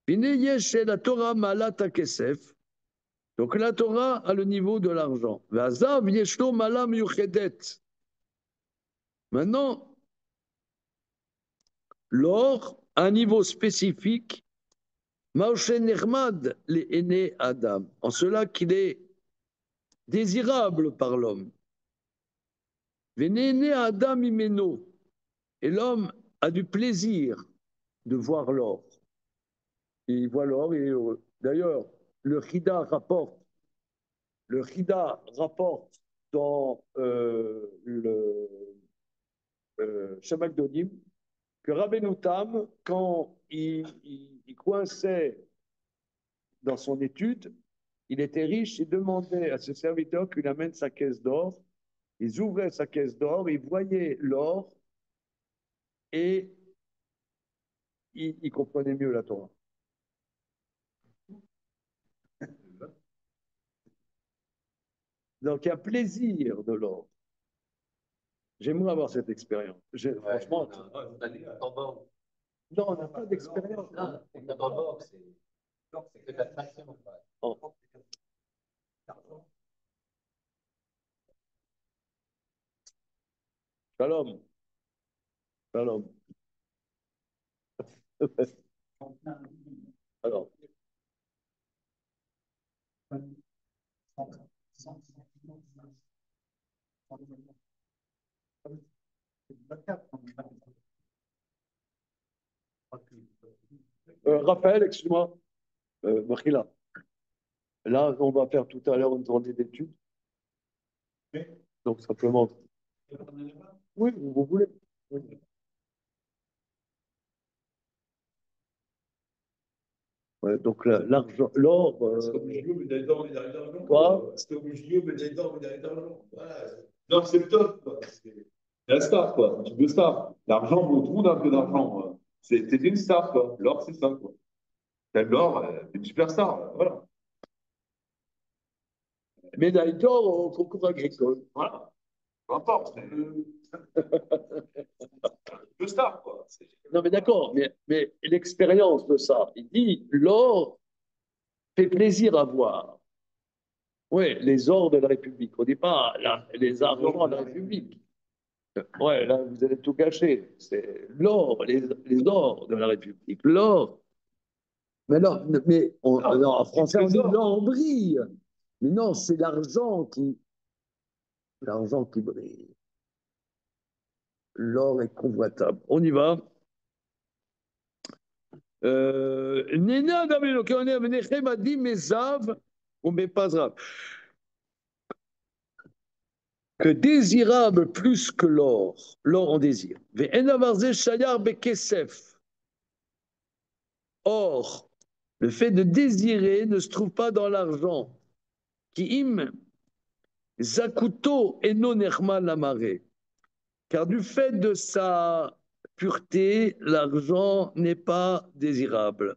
Vine yesh la Torah malata kesef. Donc la Torah a le niveau de l'argent. Vazav yeshlo malam yuchedet. Maintenant, l'or a un niveau spécifique. Maoshe Nehmad les aînés Adam, en cela qu'il est désirable par l'homme. Vénéné Adam imeno, et l'homme a du plaisir de voir l'or. Il voit l'or et il est heureux. D'ailleurs, le Chida rapporte dans le Shamak Dodim que Rabbeinu Tam, quand il coinçait dans son étude, il était riche, il demandait à ses serviteurs qu'il amène sa caisse d'or. Ils ouvraient sa caisse d'or, ils voyaient l'or et ils comprenaient mieux la Torah. Donc, il y a plaisir de l'or. J'aimerais avoir cette expérience. Franchement, non, on n'a pas d'expérience. C'est de l'attraction. Oh. Shalom. Shalom. Alors. Raphaël, excuse-moi. Makhila. Là, on va faire tout à l'heure une journée d'études. Donc, simplement. Oui, vous voulez. Oui. Ouais, donc, l'argent, l'or. C'est comme Julio, médaille d'or, médaille d'argent. Quoi? C'est comme Julio, médaille d'or, médaille d'argent. Voilà. L'or, c'est le top, quoi. C'est la star, quoi. Un truc de star. L'argent, bon, tout le monde a un peu d'argent, quoi. C'est une star, quoi. L'or, c'est ça, quoi. T'as de l'or, t'es une superstar, voilà. Médaille d'or au concours agricole. Voilà. Peu importe. Deux stars, quoi. Non, mais d'accord, mais l'expérience de ça, il dit l'or fait plaisir à voir. Oui, les ors de la République. On ne dit pas là, les argents de la République. Ouais, là, vous allez tout gâcher. C'est l'or, les ors de la République. L'or. Mais non, mais non, en français, on dit l'or brille. Mais non, c'est l'argent qui brille. L'or est convoitable. On y va. Nena Damelo, qui on est Menechem a dit Mezav ou Mepazrav. Que désirable plus que l'or, l'or en désir. Or, le fait de désirer ne se trouve pas dans l'argent. Qui im zakuto et non l'amaré. Car du fait de sa pureté, l'argent n'est pas désirable.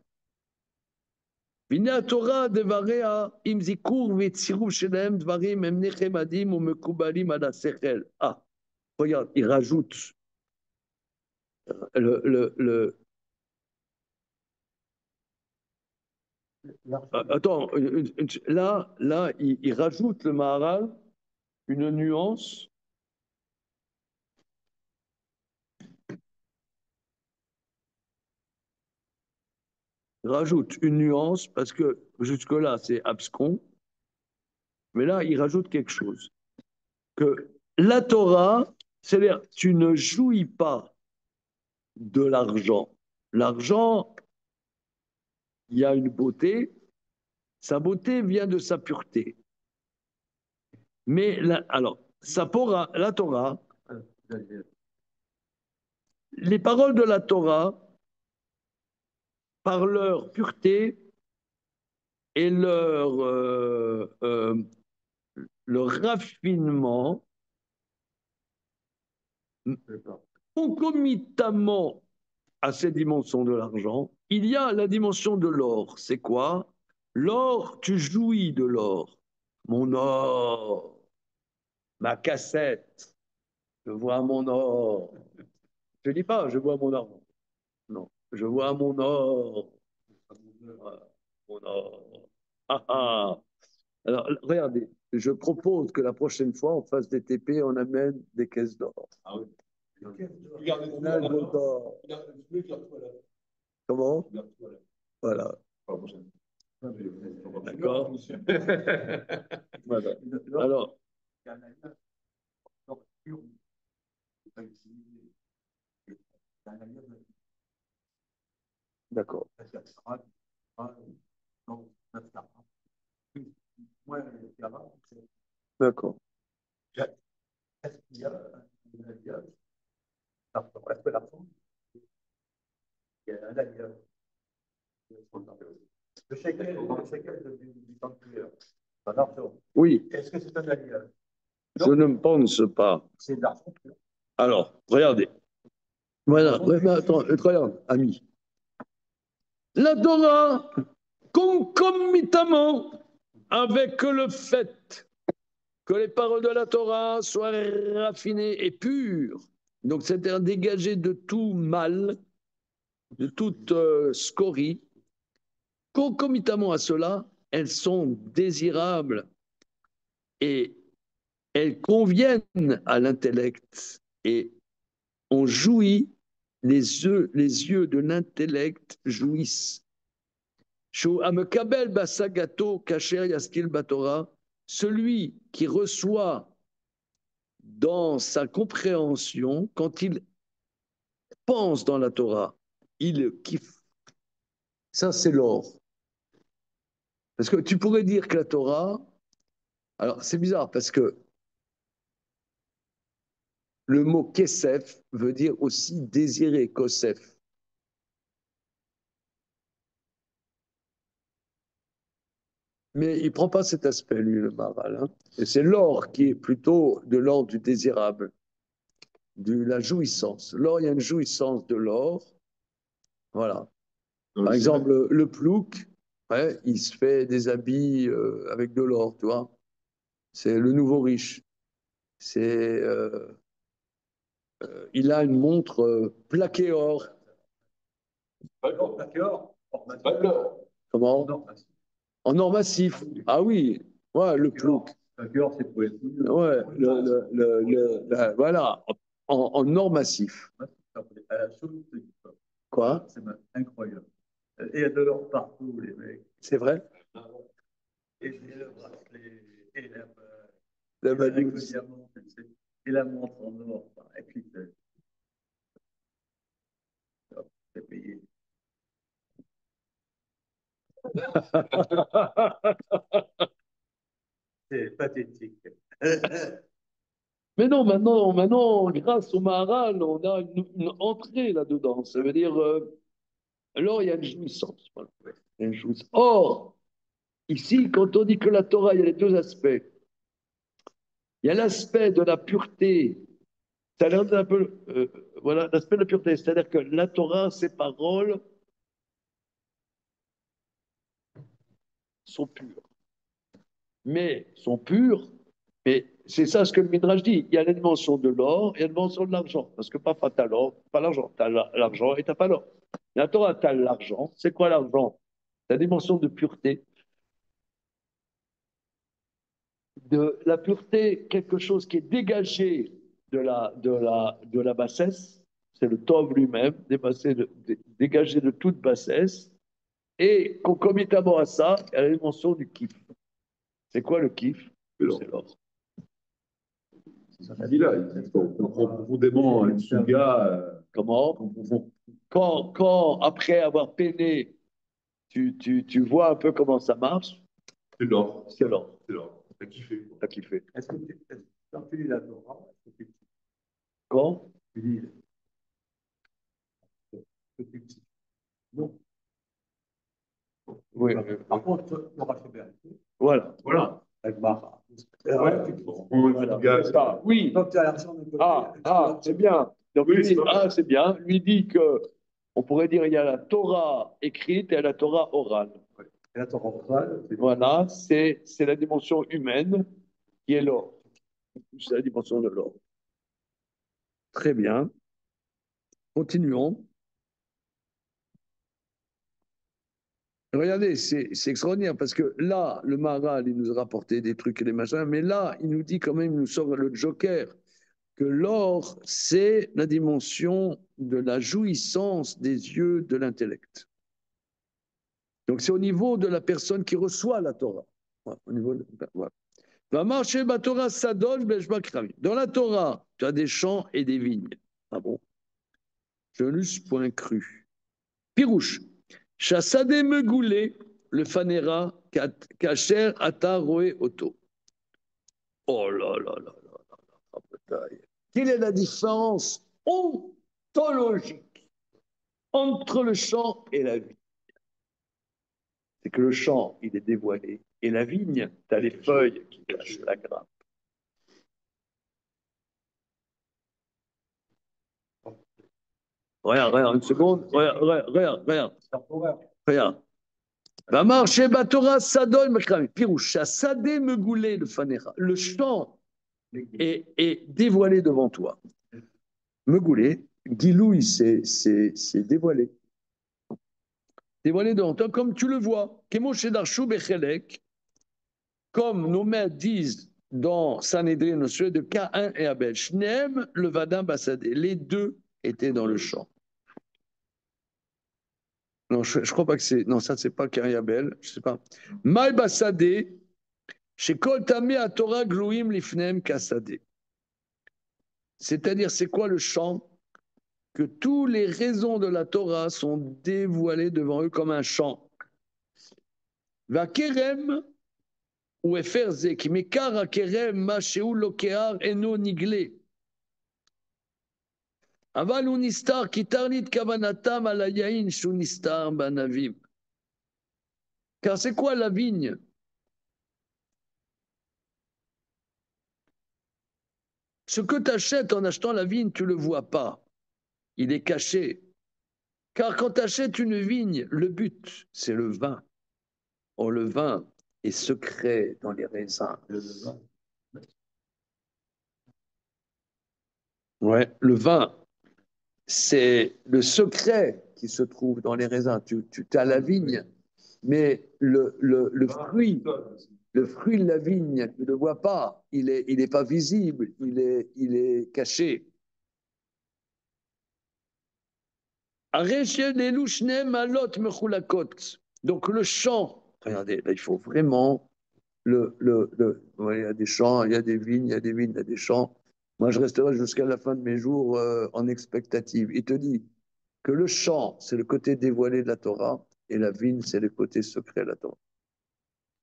Torah devarea im zikur v'etziruv shelem dvarim em nechemadim ou mekubalim ala sechel. Ah, regarde, il rajoute le attends, là il rajoute le Maharal une nuance. Il rajoute une nuance parce que jusque-là c'est abscon, mais là il rajoute quelque chose. Que la Torah, c'est-à-dire tu ne jouis pas de l'argent. L'argent, il y a une beauté, sa beauté vient de sa pureté. Mais alors, la Torah, les paroles de la Torah, par leur pureté et leur raffinement, concomitamment à cette dimension de l'argent, il y a la dimension de l'or. C'est quoi? L'or, tu jouis de l'or. Mon or, ma cassette, je vois mon or. Je ne dis pas, je vois mon or. Non, je vois mon or. Mon or. Ah, ah. Alors, regardez, je propose que la prochaine fois, on fasse des TP, on amène des caisses d'or. Ah oui. Regardez, comment? Voilà. D'accord. Voilà. Alors. D'accord. D'accord. Le shekel du sanctuaire, c'est un argent. Oui, Est-ce que c'est un alliage? je ne pense pas. C'est de l'argent pur. Alors, regardez. Voilà, ouais, mais attends, regarde, ami. La Torah, concomitamment avec le fait que les paroles de la Torah soient raffinées et pures, donc c'est-à-dire dégagées de tout mal, de toute scorie, concomitamment à cela, elles sont désirables et elles conviennent à l'intellect et on jouit, les yeux de l'intellect jouissent. Celui qui reçoit dans sa compréhension, quand il pense dans la Torah, il kiffe. Ça, c'est l'or. Parce que tu pourrais dire que la Torah, alors c'est bizarre parce que le mot kesef veut dire aussi désirer, kosef. Mais il ne prend pas cet aspect, lui, le Maharal. Hein. Et c'est l'or qui est plutôt de l'or du désirable, de la jouissance. L'or, il y a une jouissance de l'or. Voilà. Par exemple, le plouk, ouais, il se fait des habits avec de l'or, tu vois. C'est le nouveau riche. C'est, il a une montre plaquée or. Plaqué or. Pas de l'or. Comment? En or massif. Ah oui, ouais, le plouk. Plaqué or, c'est pour être mieux. Ouais, voilà, en or massif. Quoi? C'est incroyable. Et il y a de l'or partout, les mecs. C'est vrai? Et le bracelet, et La et manouche. le diamant, et la montre en or. Et puis, c'est payé. C'est pathétique. Mais non, maintenant, grâce au Maharal, on a une entrée là-dedans. Ça veut dire, alors il y a une jouissance. Voilà. Il y a une jouissance. Or, ici, quand on dit que la Torah, il y a les deux aspects. Il y a l'aspect de la pureté. Ça a l'air un peu, voilà, l'aspect de la pureté. C'est-à-dire que la Torah, ses paroles sont pures. Mais sont pures, mais c'est ça ce que le Midrash dit. Il y a la dimension de l'or et la dimension de l'argent. Parce que parfois, tu as l'or, pas l'argent. Tu as l'argent et tu n'as pas l'or. La Torah, tu as l'argent. C'est quoi l'argent? La dimension de pureté. De la pureté, quelque chose qui est dégagé de la bassesse. C'est le Tov lui-même, dégagé de toute bassesse. Et concomitamment à ça, il y a la dimension du kiff. C'est quoi le kiff? C'est l'or. C'est ce qu'il dit là. Il comprend profondément un Suga. Comment? Quand, après avoir peiné, tu vois un peu comment ça marche, C'est l'or. c'est l'or. C'est l'or. T'as kiffé. T'as kiffé. Est-ce que quand tu lis la Torah, est-ce que Quand? tu lis que tu kiffes? Non. Oui. Par contre, Torah Shabbat, Voilà. Voilà. avec Mara. Voilà. Oui. Donc, tu as l'argent de côté. C'est bien. Donc, Oui, lui, c'est bien. Lui dit que, on pourrait dire, il y a la Torah écrite et la Torah orale. Et la Torah orale, Voilà, c'est la dimension humaine qui est l'or. C'est la dimension de l'or. Très bien. Continuons. Regardez, c'est extraordinaire parce que là, le Maharal, il nous a rapporté des trucs et des machins, mais là, il nous dit quand même, il nous sort le joker, que l'or, c'est la dimension de la jouissance des yeux de l'intellect. Donc, c'est au niveau de la personne qui reçoit la Torah. Voilà, au niveau de, voilà. Va marcher ma Torah Sadosh Beshbakrami. Dans la Torah, tu as des champs et des vignes. Ah bon? Je n'eusse point cru. Pirouche. Chassade Megoulé, le Fanera, Kacher Ata Roé Oto. Oh là là là là. Quelle est la différence ontologique entre le champ et la vie? c'est que le champ, il est dévoilé, et la vigne, tu as les feuilles qui cachent la grappe. Regarde, une seconde. Regarde. Va marcher Batora Sadol Mekram. Piroucha, Sadé Megoulé le Fanéra. Le champ est dévoilé devant toi. Megoulé, Gilouï, c'est dévoilé. Dévoilé devant toi, comme tu le vois. Kemo Shedarshu Bechelek, comme nos maîtres disent dans Sanhedrin, de Caïn et Abel. Shneem, le Vadin Bassadé. Les deux étaient dans le champ. Non, je crois pas que c'est. Non, ça, c'est pas Caïn et Abel. Je sais pas. Maï Bassadé, chez Kol Tamé à Torah Glouim Lifnem Kassadé. C'est-à-dire, c'est quoi le champ? Que tous les raisons de la Torah sont dévoilées devant eux comme un champ. Va kerem ou eferze qui mekar a kerem ma sheu lokear eno nigle. Aval unistar ki tarnit kavanatam ala yain shu nistar banavim. Car c'est quoi la vigne? Ce que tu achètes en achetant la vigne, tu ne le vois pas. Il est caché. Car quand tu achètes une vigne, le but, c'est le vin. Or, le vin est secret dans les raisins. Ouais, le vin, c'est le secret qui se trouve dans les raisins. Tu as la vigne, mais le fruit de la vigne, tu ne le vois pas. Il est pas visible, il est caché. Donc le champ, regardez, là il faut vraiment ouais, il y a des champs, il y a des vignes, il y a des vignes, il y a des champs. Moi je resterai jusqu'à la fin de mes jours en expectative. Il te dit que le champ, c'est le côté dévoilé de la Torah et la vigne, c'est le côté secret de la Torah.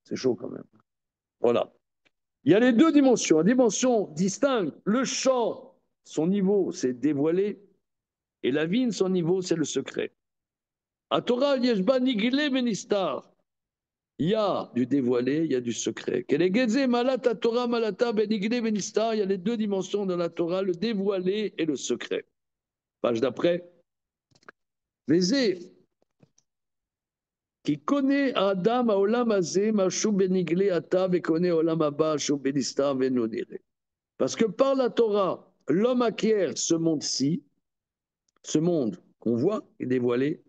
C'est chaud quand même. Voilà. Il y a les deux dimensions, une dimension distincte. Le champ, son niveau, c'est dévoilé, et la vigne, son niveau, c'est le secret. À Torah, Yeshba Nigile Benistar. Il y a du dévoilé, il y a du secret. Malata Torah Malata Benigile Benistar. Il y a les deux dimensions de la Torah, le dévoilé et le secret. Page d'après. Vézé, qui connaît Adam à Olam Azé, Mashou Benigle Ata, et connaît Olam Abba, Mashou Benistar, Venonire. Parce que par la Torah, l'homme acquiert ce monde-ci, ce monde qu'on voit est dévoilé,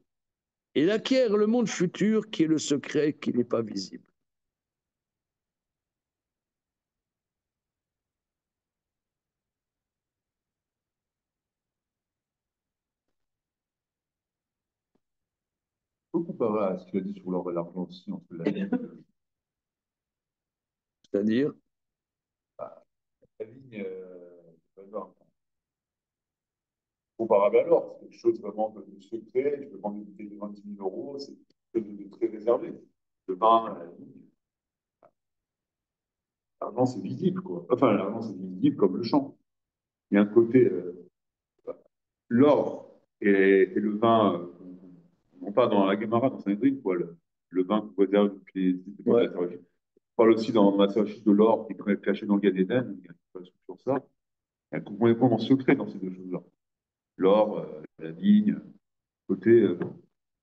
et il acquiert le monde futur qui est le secret qui n'est pas visible. On peut comparer à ce que tu as dit sur l'or et l'argent aussi, entre la vigne, C'est-à-dire, la vigne, comparable à l'or, c'est quelque chose vraiment de secret. Je peux vendre une bouteille de 26 000 euros, c'est quelque chose de très réservé. Le vin, la vigne, l'argent, c'est visible, quoi. Enfin, l'argent, c'est visible comme le champ. Il y a un côté, l'or et le vin, non pas dans la Gemara, dans Sanhedrin, quoi, le vin qu'on réserve depuis les ouais. Massachis. On parle aussi dans Massachis de l'or qui est caché dans le Gan Eden, il y a une page sur ça. Il y a complètement secret dans ces deux choses-là. L'or, la vigne, côté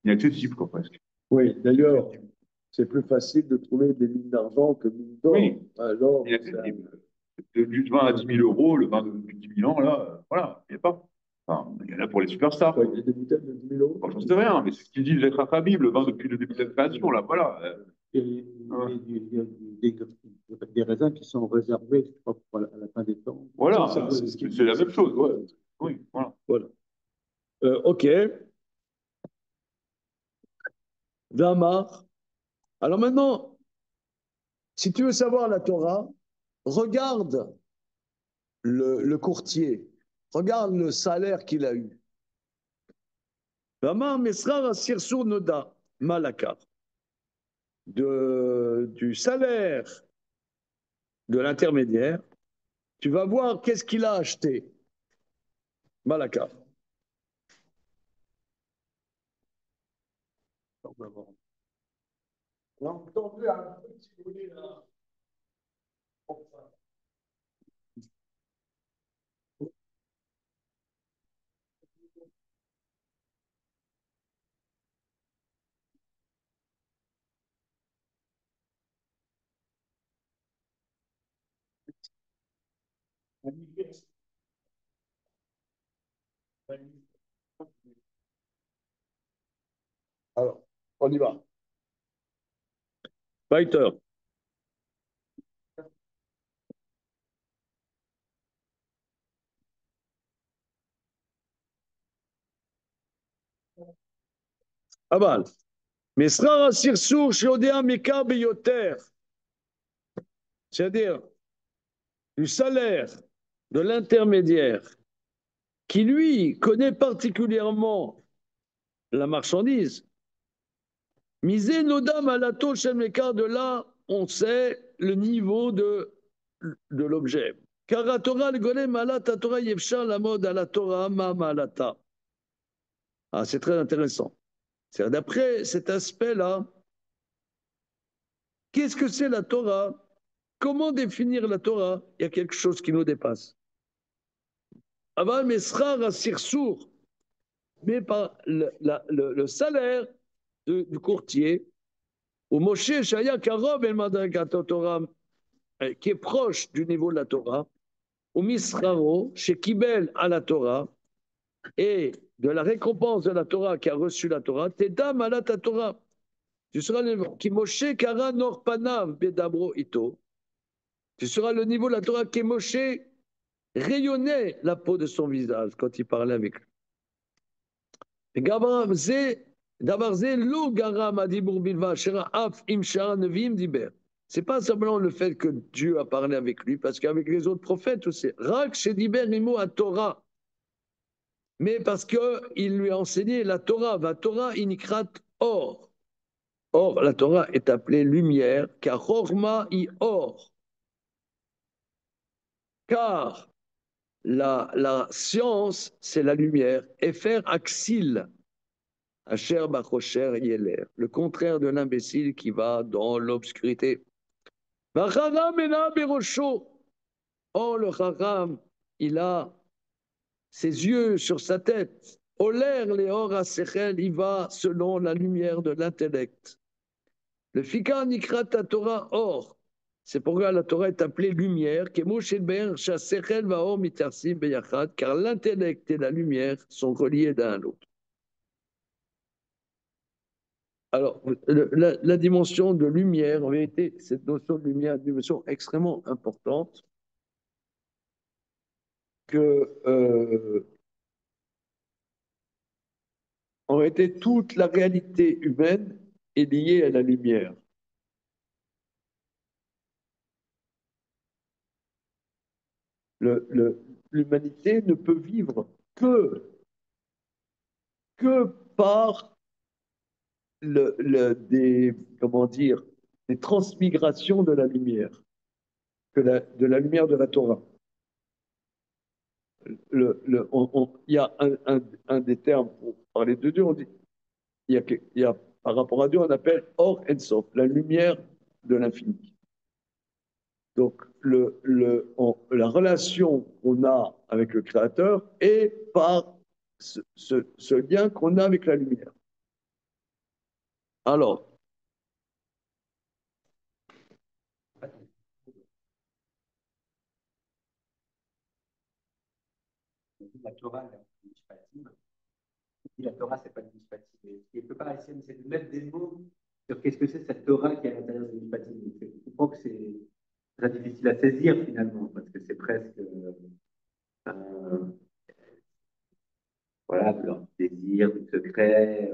inaccessible, quoi, presque. Oui, d'ailleurs, c'est plus facile de trouver des mines d'argent que mines d'or. Oui, Alors, inaccessible. Du vin à 10 000 euros, le vin depuis 10 000 ans, là, voilà, il n'y a pas. Enfin, il y en a pour les superstars. il y a des bouteilles de 10 000 euros. Bon, j'en sais rien, mais c'est ce qu'ils disent les Chachamim, le vin depuis le début de la création, là, voilà. Il y a des raisins qui sont réservés, je crois, pour à la fin des temps. Voilà, c'est la même chose, ouais. Oui, voilà. Voilà. Ok. Damar. Alors maintenant, si tu veux savoir la Torah, regarde le courtier. Regarde le salaire qu'il a eu. Damar Mesrar Asirsur Noda, Malaka. Du salaire de l'intermédiaire, tu vas voir qu'est-ce qu'il a acheté. Malaka. Donc, tombez un peu, si vous voulez, là. Comme ça. Magnifique. Magnifique. Alors, on y va. Weiter. אבל, משכר הסרסור שיודע מכר ביותר, c'est-à-dire du salaire de l'intermédiaire, qui lui connaît particulièrement la marchandise, miser nodam à la touche l'écart de là, on sait le niveau de l'objet. Car la Torah, le golem, la Torah, yevcha la mode à la Torah, ma malata. Ah, c'est très intéressant. D'après cet aspect-là, qu'est-ce que c'est la Torah? Comment définir la Torah? Il y a quelque chose qui nous dépasse. Aval mesrar asirsour, mais par le salaire du courtier, ou Moshe Shaya Karov el Madagat Torah, qui est proche du niveau de la Torah, ou Misraro, chez Kibel à la Torah, et de la récompense de la Torah qui a reçu la Torah, Tedam alat ta Torah. Tu seras le qui Moshe Kara Norpanav Bedabro Ito. Tu seras le niveau de la Torah qui Moshe rayonnait la peau de son visage quand il parlait avec lui. C'est pas simplement le fait que Dieu a parlé avec lui, parce qu'avec les autres prophètes aussi, Rak Shediber Mimo à Torah, mais parce qu'il lui a enseigné la Torah, va Torah inikrat or. Or, la Torah est appelée lumière, car Chorma i or. Car la science, c'est la lumière, et faire axil. Asher Bachocher Yeler, le contraire de l'imbécile qui va dans l'obscurité. Vacharam ena berosho. Oh, le Haram, il a ses yeux sur sa tête. Oler leor asechel, il va selon la lumière de l'intellect. Le Fika Nikrat Torah or. C'est pourquoi la Torah est appelée lumière, car l'intellect et la lumière sont reliés l'un à l'autre. Alors, la dimension de lumière, en vérité, cette notion de lumière est une dimension extrêmement importante que, en réalité, toute la réalité humaine est liée à la lumière. L'humanité ne peut vivre que par comment dire, des transmigrations de la lumière, de la lumière de la Torah. Il y a un des termes pour parler de Dieu, on dit, il y a par rapport à Dieu, on appelle Or Ensof, la lumière de l'infini. Donc, la relation qu'on a avec le Créateur est par ce lien qu'on a avec la lumière. Alors, La Torah, la Torah, c'est pas du mishpatim. Ce qui est peu pas essayer, c'est de mettre des mots sur qu'est-ce que c'est cette Torah qui est à l'intérieur du mishpatim. Je comprends que c'est très difficile à saisir finalement, parce que c'est presque voilà, de leur désir, du secret.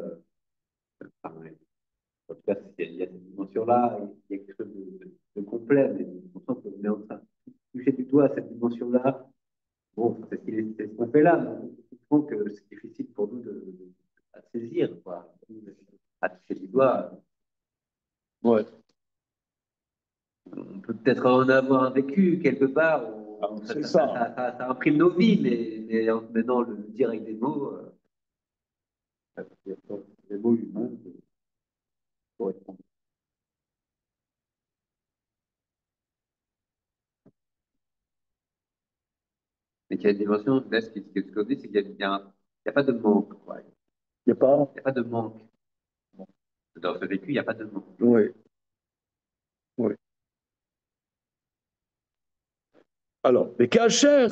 Enfin, ouais. En tout cas, il y a cette dimension-là, il y a quelque chose de complet, mais on sent qu'on est en train de toucher du doigt cette dimension-là. Bon, c'est ce qu'on fait là, mais je comprends que c'est difficile pour nous à saisir, quoi, à toucher du doigt. ouais. On peut peut-être en avoir vécu quelque part, C'est ça. ça imprime nos vies, mais maintenant le dire avec des mots, des mots humains, correspondent. qu'il y a une dimension, là, ce qu'on dit, c'est qu'il n'y a pas de manque. Quoi. Il n'y a pas. Il n'y a pas de manque. Dans ce vécu, il n'y a pas de manque. Oui. Oui. Alors, mais Kacher,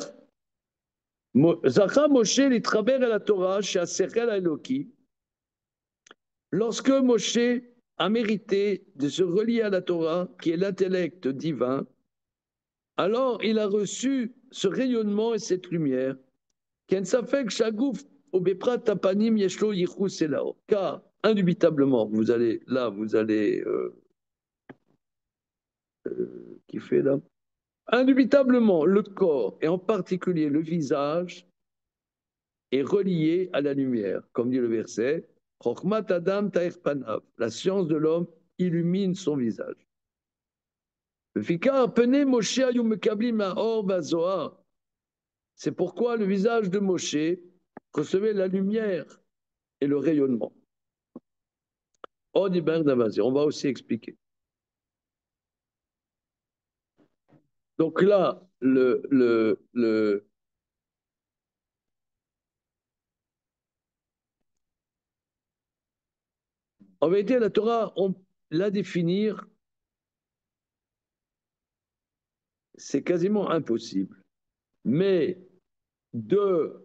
Zacha Moshe, il travers à la Torah, chez Asechel Eloki, lorsque Moshe a mérité de se relier à la Torah, qui est l'intellect divin, alors il a reçu ce rayonnement et cette lumière. Car, indubitablement, vous allez kiffer là. Indubitablement, le corps, et en particulier le visage, est relié à la lumière. Comme dit le verset, la science de l'homme illumine son visage. C'est pourquoi le visage de Moshe recevait la lumière et le rayonnement. On va aussi expliquer. Donc là, en vérité, la Torah, la définir, c'est quasiment impossible. Mais de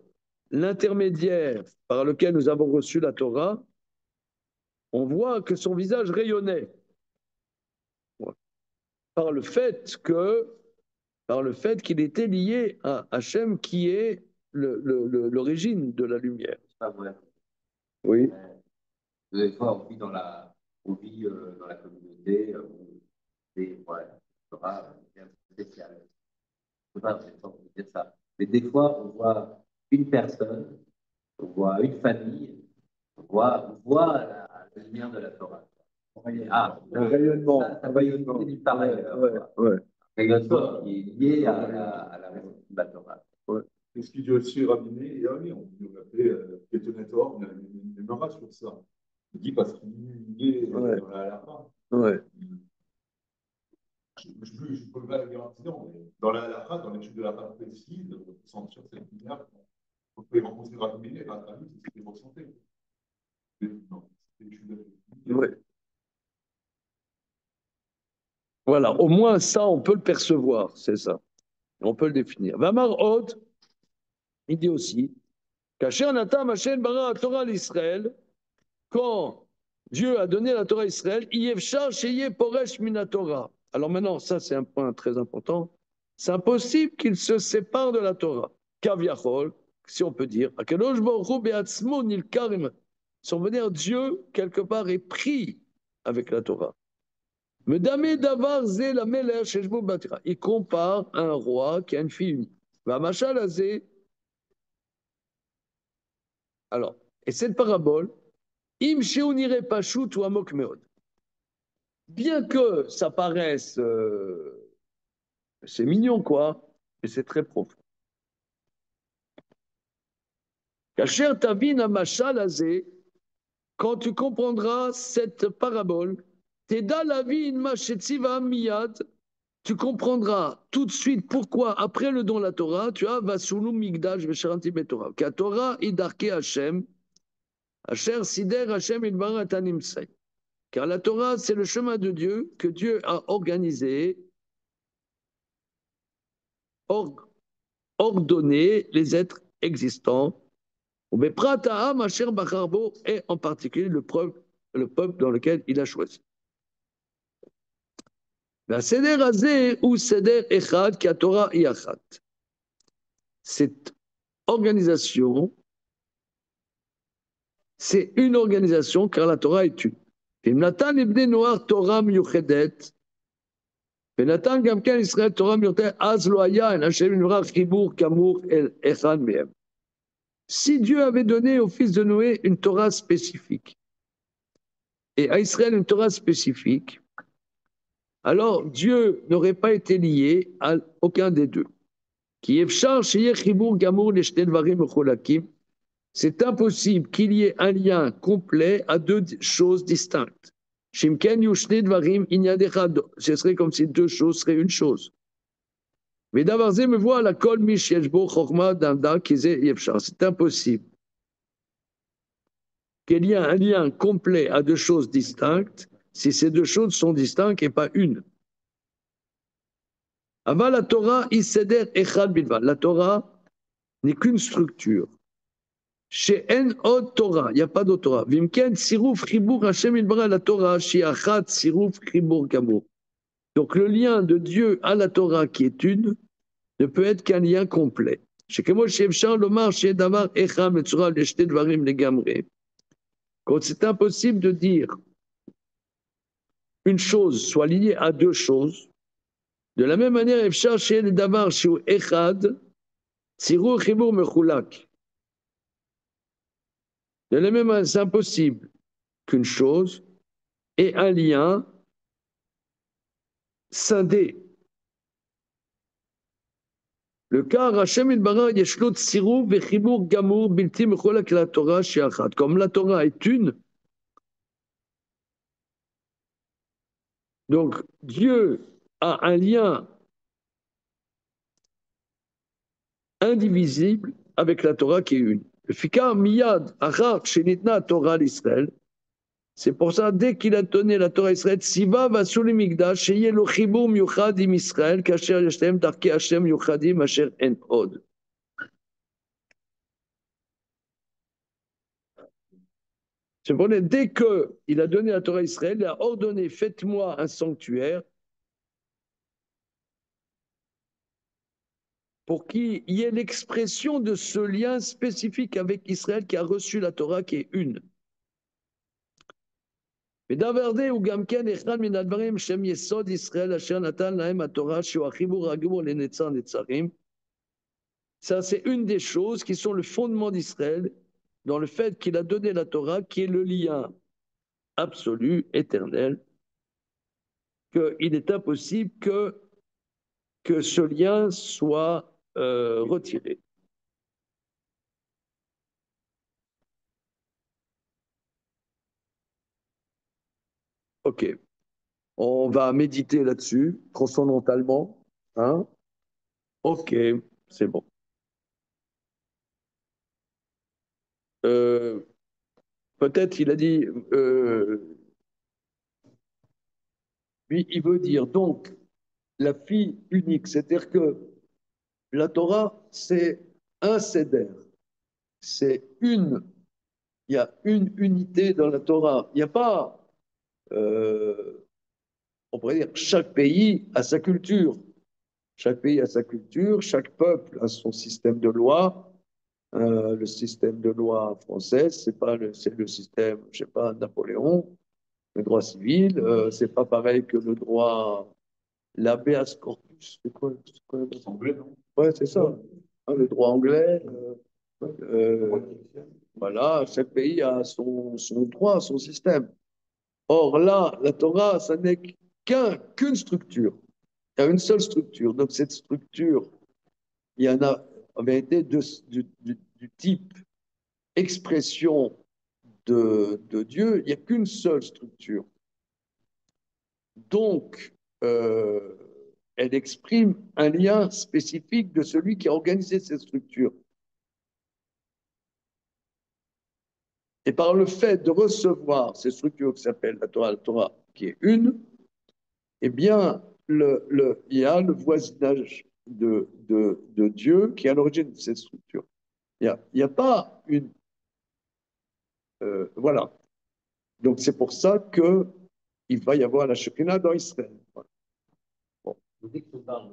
l'intermédiaire par lequel nous avons reçu la Torah, on voit que son visage rayonnait. Par le fait qu'il était lié à Hachem, qui est l'origine de la lumière. C'est pas vrai. Oui. Des fois, on vit dans la communauté, Torah, bien spécial. Je ne peux pas vraiment dire ça. Mais des fois, on voit une personne, on voit une famille, on voit la lumière de la Torah. Un rayonnement. Ça rayonne du pareil. Ouais. Un rayonnement qui est lié à la raison de la Torah. Ouais. Et ce qu'il dit aussi Rabiné, et oui, on nous l'appelait Kétonator, on a une mémoire sur ça. Il dit parce qu'il est dans la halakha. Ouais. Je ne peux pas le garantir, mais dans la halakha, dans l'étude de la halakha précise, on peut sentir cette lumière. On peut rencontrer Rabiné, et Rabiné, c'est ce qu'il ressentait. Non, c'est l'étude de la Ouais. Voilà, au moins ça, on peut le percevoir, c'est ça. On peut le définir. Vamar Od, il dit aussi, Kacher Natam Hashem bara Torah l'Israël, quand Dieu a donné la Torah à Israël, Yevshar Sheye Poresh Mina Torah. Alors maintenant, ça c'est un point très important. C'est impossible qu'il se sépare de la Torah. Kaviachol, si on peut dire, Akadosh Baruch Hu be'atzmo nilkar im. Si on veut dire Dieu, quelque part, est pris avec la Torah. Il compare un roi qui a une fille unique. Alors, et cette parabole, bien que ça paraisse, c'est mignon quoi, mais c'est très profond. Quand tu comprendras cette parabole, tu comprendras tout de suite pourquoi, après le don de la Torah, tu as Vasulu Migdash Vesharanti Betorah. Car Torah idarke Hashem, Asher Sider Hashem Idbar Atanimsei. Car la Torah, c'est le chemin de Dieu que Dieu a organisé, ordonné les êtres existants. Et en particulier le peuple dans lequel il a choisi. Cette organisation, c'est une organisation car la Torah est une. Si Dieu avait donné au fils de Noé une Torah spécifique et à Israël une Torah spécifique, alors Dieu n'aurait pas été lié à aucun des deux. C'est impossible qu'il y ait un lien complet à deux choses distinctes. Ce serait comme si deux choses seraient une chose. ודבר זה מבוא על הכל מי שיש בו חוכמה דמדה, כי זה אי אפשר. C'est impossible qu'il y ait un lien complet à deux choses distinctes si ces deux choses sont distinctes et pas une. Aval la Torah, Iseder Echad Bilvad. La Torah n'est qu'une structure. Chez En Od Torah, il n'y a pas d'autre Torah. Vimken Siruf Chibur Hashem Ilbara la Torah, Shiachat Siruf Chibur Gamur. Donc le lien de Dieu à la Torah qui est une ne peut être qu'un lien complet. Chez Kemo Shevchar Lomar Chez Davar Echad Metzura Leshte Dvarim Legamre. Quand c'est impossible de dire une chose soit liée à deux choses, de la même manière, Efchar Chez Davar Chez Echad Siruf Chibur Mechulak. De la même manière, c'est impossible qu'une chose ait un lien scindé. Le cas, Hashem Ilbara Yeshlot Sirou Vechibur Gamour Bilti Mecholak la Torah Shiachat. Comme la Torah est une, donc Dieu a un lien indivisible avec la Torah qui est une. Le Fikar Miyad Achar Shenitna Torah l'Israël. C'est pour ça, dès qu'il a donné la Torah à Israël, Siva va sous le Migdash, Sheye lo chibur miuchad im Israël, kasher yashtem darkei Hashem miuchadim asher en od. C'est pour ça, dès qu'il a donné la Torah à Israël, il a ordonné, faites-moi un sanctuaire pour qu'il y ait l'expression de ce lien spécifique avec Israël qui a reçu la Torah qui est une. ודבר הוא גם כן אחד מן הדברים שהם יסוד ישראל אשר נתן להם התורה שהוא החיבור הגמור לנצר נצרים. Ça, c'est une des choses qui sont le fondement d'Israël dans le fait qu'il a donné la Torah qui est le lien absolu, éternel, qu'il est impossible que ce lien soit retiré. Ok. On va méditer là-dessus, transcendentalement. Hein? Ok, c'est bon. Peut-être il a dit, lui, il veut dire donc la fille unique, c'est-à-dire que la Torah, c'est un seder, c'est une, il y a une unité dans la Torah. Il n'y a pas, on pourrait dire, chaque pays a sa culture. Chaque pays a sa culture, chaque peuple a son système de loi. Le système de loi français, c'est le système, je sais pas, Napoléon, le droit civil, c'est pas pareil que le droit, l'habeas corpus, c'est quoi Anglais, non? Ouais, c'est ça. Hein, le droit anglais. Voilà, chaque pays a son droit, son système. Or là, la Torah, ça n'est qu'une structure. Il y a une seule structure. Donc cette structure, il y en a en vérité du type expression de Dieu, il n'y a qu'une seule structure. Donc, elle exprime un lien spécifique de celui qui a organisé cette structure. Et par le fait de recevoir ces structures qui s'appellent la Torah, qui est une, eh bien, il y a le voisinage de Dieu qui est à l'origine de cette structure. Il n'y a pas une... voilà. Donc, c'est pour ça qu'il va y avoir la Shekinah dans Israël. Voilà. Bon. Dès qu'on parle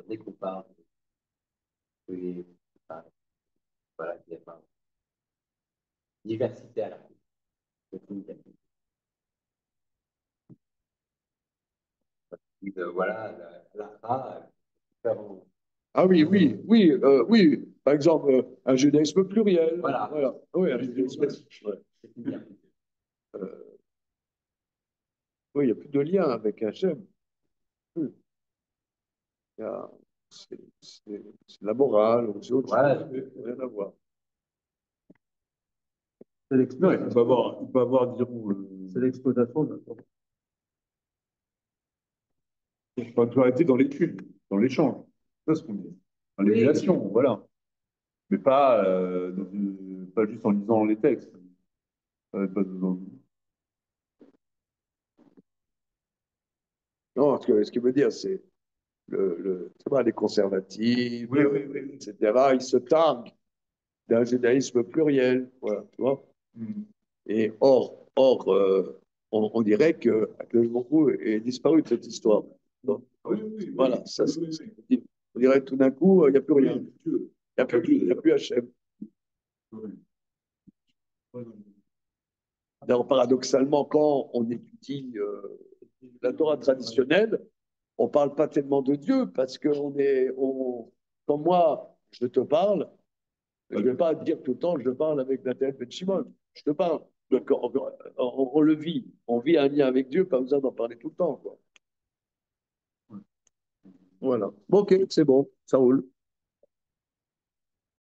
dès qu'on parle de, voilà, il y a pas diversité à la voilà, la Ah oui, oui, oui, oui. Par exemple, un judaïsme pluriel. Voilà. Voilà. Oui, un judaïsme. Ouais. Oui, il n'y a plus de lien avec Hachem. C'est la morale, ou c'est autre chose. Rien à voir. C'est Non, il peut avoir c'est l'exploitation de la Torah. Enfin, tu as été dans l'étude. dans l'échange. C'est ça ce qu'on dit. Dans l'émulation, voilà. Mais pas, pas juste en lisant les textes. Pas dans- Non, ce qu'il veut dire, c'est tu vois, les conservatifs, Oui, oui, oui. etc., ils se targuent d'un judaïsme pluriel. Voilà, tu vois. Mm. Et on dirait que le Baruch est disparu de cette histoire. Donc, Oui, oui, voilà, oui. ça, Oui, oui. on dirait que tout d'un coup, il n'y a plus rien. Oui, Dieu. Il n'y a plus Hachem. Oui. Oui. D'ailleurs, paradoxalement, quand on étudie la Torah traditionnelle, on ne parle pas tellement de Dieu parce que quand moi, je te parle, je ne vais pas dire tout le temps, je parle avec Nathalie Ben Shimon. Je te parle. Donc, on le vit. On vit un lien avec Dieu, pas besoin d'en parler tout le temps, quoi. Voilà. Ok, c'est bon, ça roule.